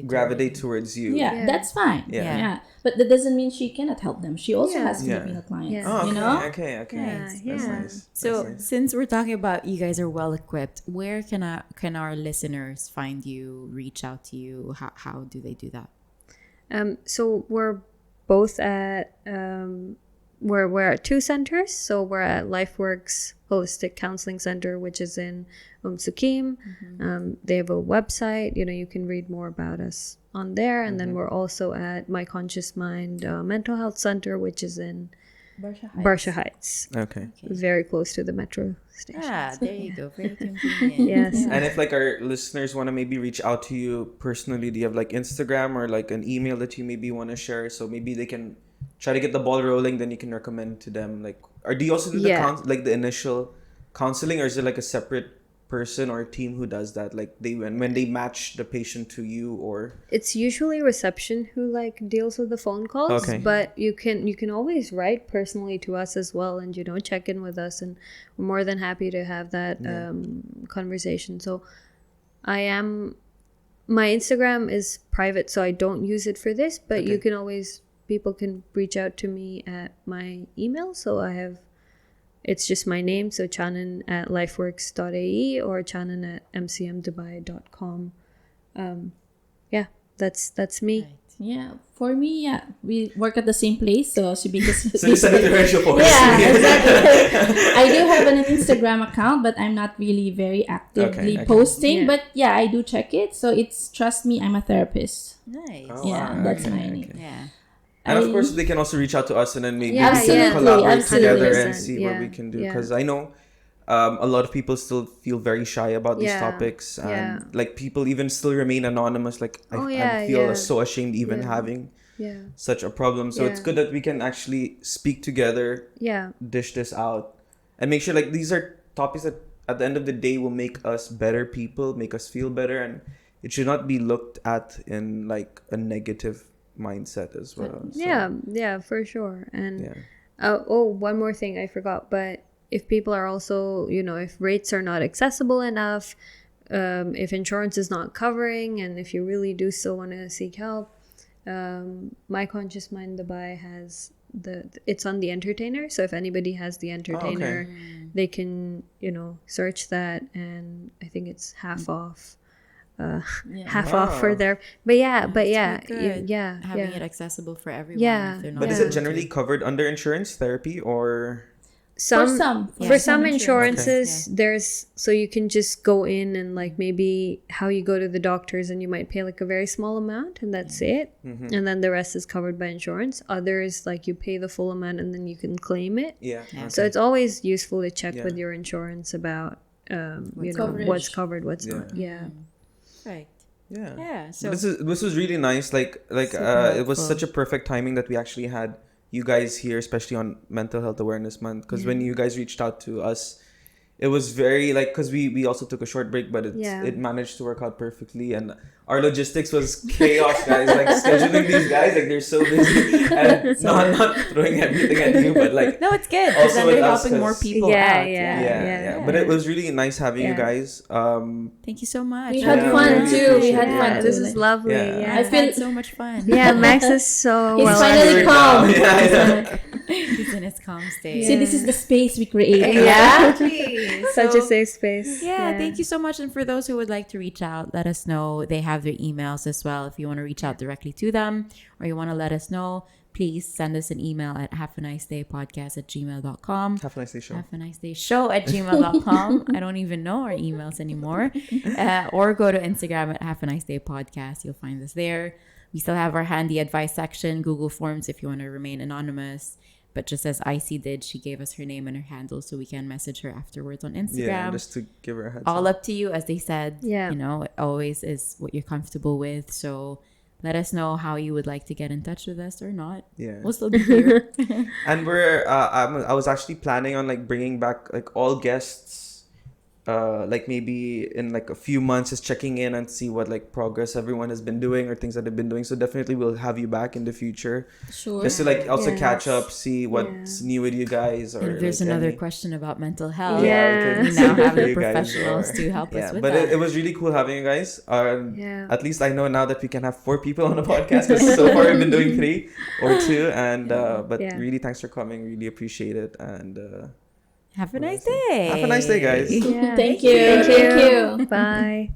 Gravitate towards you. Yeah, Yeah. that's fine. Yeah. Yeah. But that doesn't mean she cannot help them. She also Yeah. has Filipino clients. Yeah. Oh, okay, You know? okay. Yeah, That's yeah. nice. So That's nice. since we're talking about you guys are well equipped, where can our listeners find you, reach out to you? How do they do that? So we're both at we're at two centers. So we're at LifeWorks Holistic Counseling Center, which is in Sukim. They have a website. You can read more about us on there. And then we're also at My Conscious Mind Mental Health Center, which is in Barsha Heights, Okay. very close to the metro station. Ah, there you go. Very convenient. Yes. And if like our listeners want to maybe reach out to you personally, do you have like Instagram or like an email that you maybe want to share? So maybe they can try to get the ball rolling. Then you can recommend to them like, or do you also do the Yeah. like the initial counseling, or is it like a separate person or team who does that? Like they when they match the patient to you, or It's usually reception who like deals with the phone calls, Okay. but you can always write personally to us as well, and check in with us, and we're more than happy to have that conversation. So my Instagram is private, so I don't use it for this, but people can reach out to me at my email. So it's just my name, so Chaanan at lifeworks.ae or Chaanan at mcmdubai.com. That's me. Yeah. For me, we work at the same place. So she because so you send it to her, she'll post. yeah, exactly. I do have an Instagram account, but I'm not really very actively Okay. posting. Yeah. But yeah, I do check it. So it's Trust Me, I'm a Therapist. Nice. Oh, Yeah, wow. that's Okay, my okay. name. Yeah. And of I- course, they can also reach out to us, and then maybe Yeah, we can absolutely, collaborate absolutely. together and 100%, see what yeah, we can do. yeah. Because I know a lot of people still feel very shy about these Yeah, topics, and yeah. like people even still remain anonymous. Like I feel so ashamed even having Yeah. such a problem. So it's Yeah. good that we can actually speak together, Yeah. dish this out, and make sure like these are topics that at the end of the day will make us better people, make us feel better, and it should not be looked at in like a negative mindset as well. So, Yeah, for sure. And yeah. one more thing I forgot, but if people are also, if rates are not accessible enough, if insurance is not covering, and if you really do still want to seek help, My Conscious Mind Dubai has it's on the Entertainer. So if anybody has the Entertainer, they can, search that, and I think it's half off. Half off for their, but yeah, Good. yeah, Having it accessible for everyone. Yeah. If they're not But is able it to. generally covered under insurance therapy, or some For some. for Yeah. some Some insurances there's, so you can just go in and like maybe how you go to the doctors, and you might pay like a very small amount, and that's it, and then the rest is covered by insurance. Others, like you pay the full amount and then you can claim it. yeah? So it's always useful to check Yeah. with your insurance about Coverage. what's covered, what's Yeah. not. Yeah. Right. Yeah. Yeah. So But this was really nice. Like Super it was helpful. such a perfect timing that we actually had you guys here, especially on Mental Health Awareness Month. Because when you guys reached out to us, it was very like, because we also took a short break, but it managed to work out perfectly, and our logistics was chaos, guys. Like scheduling these guys, like they're so busy, and not throwing everything at you, but like no, it's good. also Then with they're us, helping more 'cause- people Yeah, out. yeah. But it was really nice having you guys. Thank you so much. We had Yeah, fun really too. We had appreciate fun it. too. This is lovely. Yeah. Yeah. I feel had so much fun. Yeah, Max is so He's well. finally calm. Yeah. He's in his calm state. See, this is the space we create. Yeah. Exactly. Such So- a safe space. Yeah, thank you so much. And for those who would like to reach out, let us know. They have their emails as well. If you want to reach out directly to them or you want to let us know, please send us an email at haveanicedaypodcast@gmail.com. Have a nice day, show. Have a nice day show at gmail.com. I don't even know our emails anymore. Or go to Instagram at Have a Nice Day Podcast. You'll find us there. We still have our handy advice section, Google Forms if you want to remain anonymous. But just as Icy did, she gave us her name and her handle so we can message her afterwards on Instagram. Yeah, just to give her a heads All up. up to you, as they said. Yeah. You know, it always is what you're comfortable with. So let us know how you would like to get in touch with us or not. Yeah. We'll still be here. And I was actually planning on like bringing back like all guests, like maybe in like a few months, just checking in and see what like progress everyone has been doing or things that they've been doing. So definitely we'll have you back in the future, Sure. just to like also Yes. catch up, see what's new with you guys. Or And if there's like, another any- question about mental health, Yeah. we now have the You guys professionals are- to help us with but that. it was really cool having you guys. Yeah. At least I know now that we can have 4 people on the podcast, because so far we've been doing 3 or 2, and but Yeah. really thanks for coming. Really appreciate it, and Have a nice day. have a nice day, guys. Yeah. Thank you. Thank you. Thank you. Bye.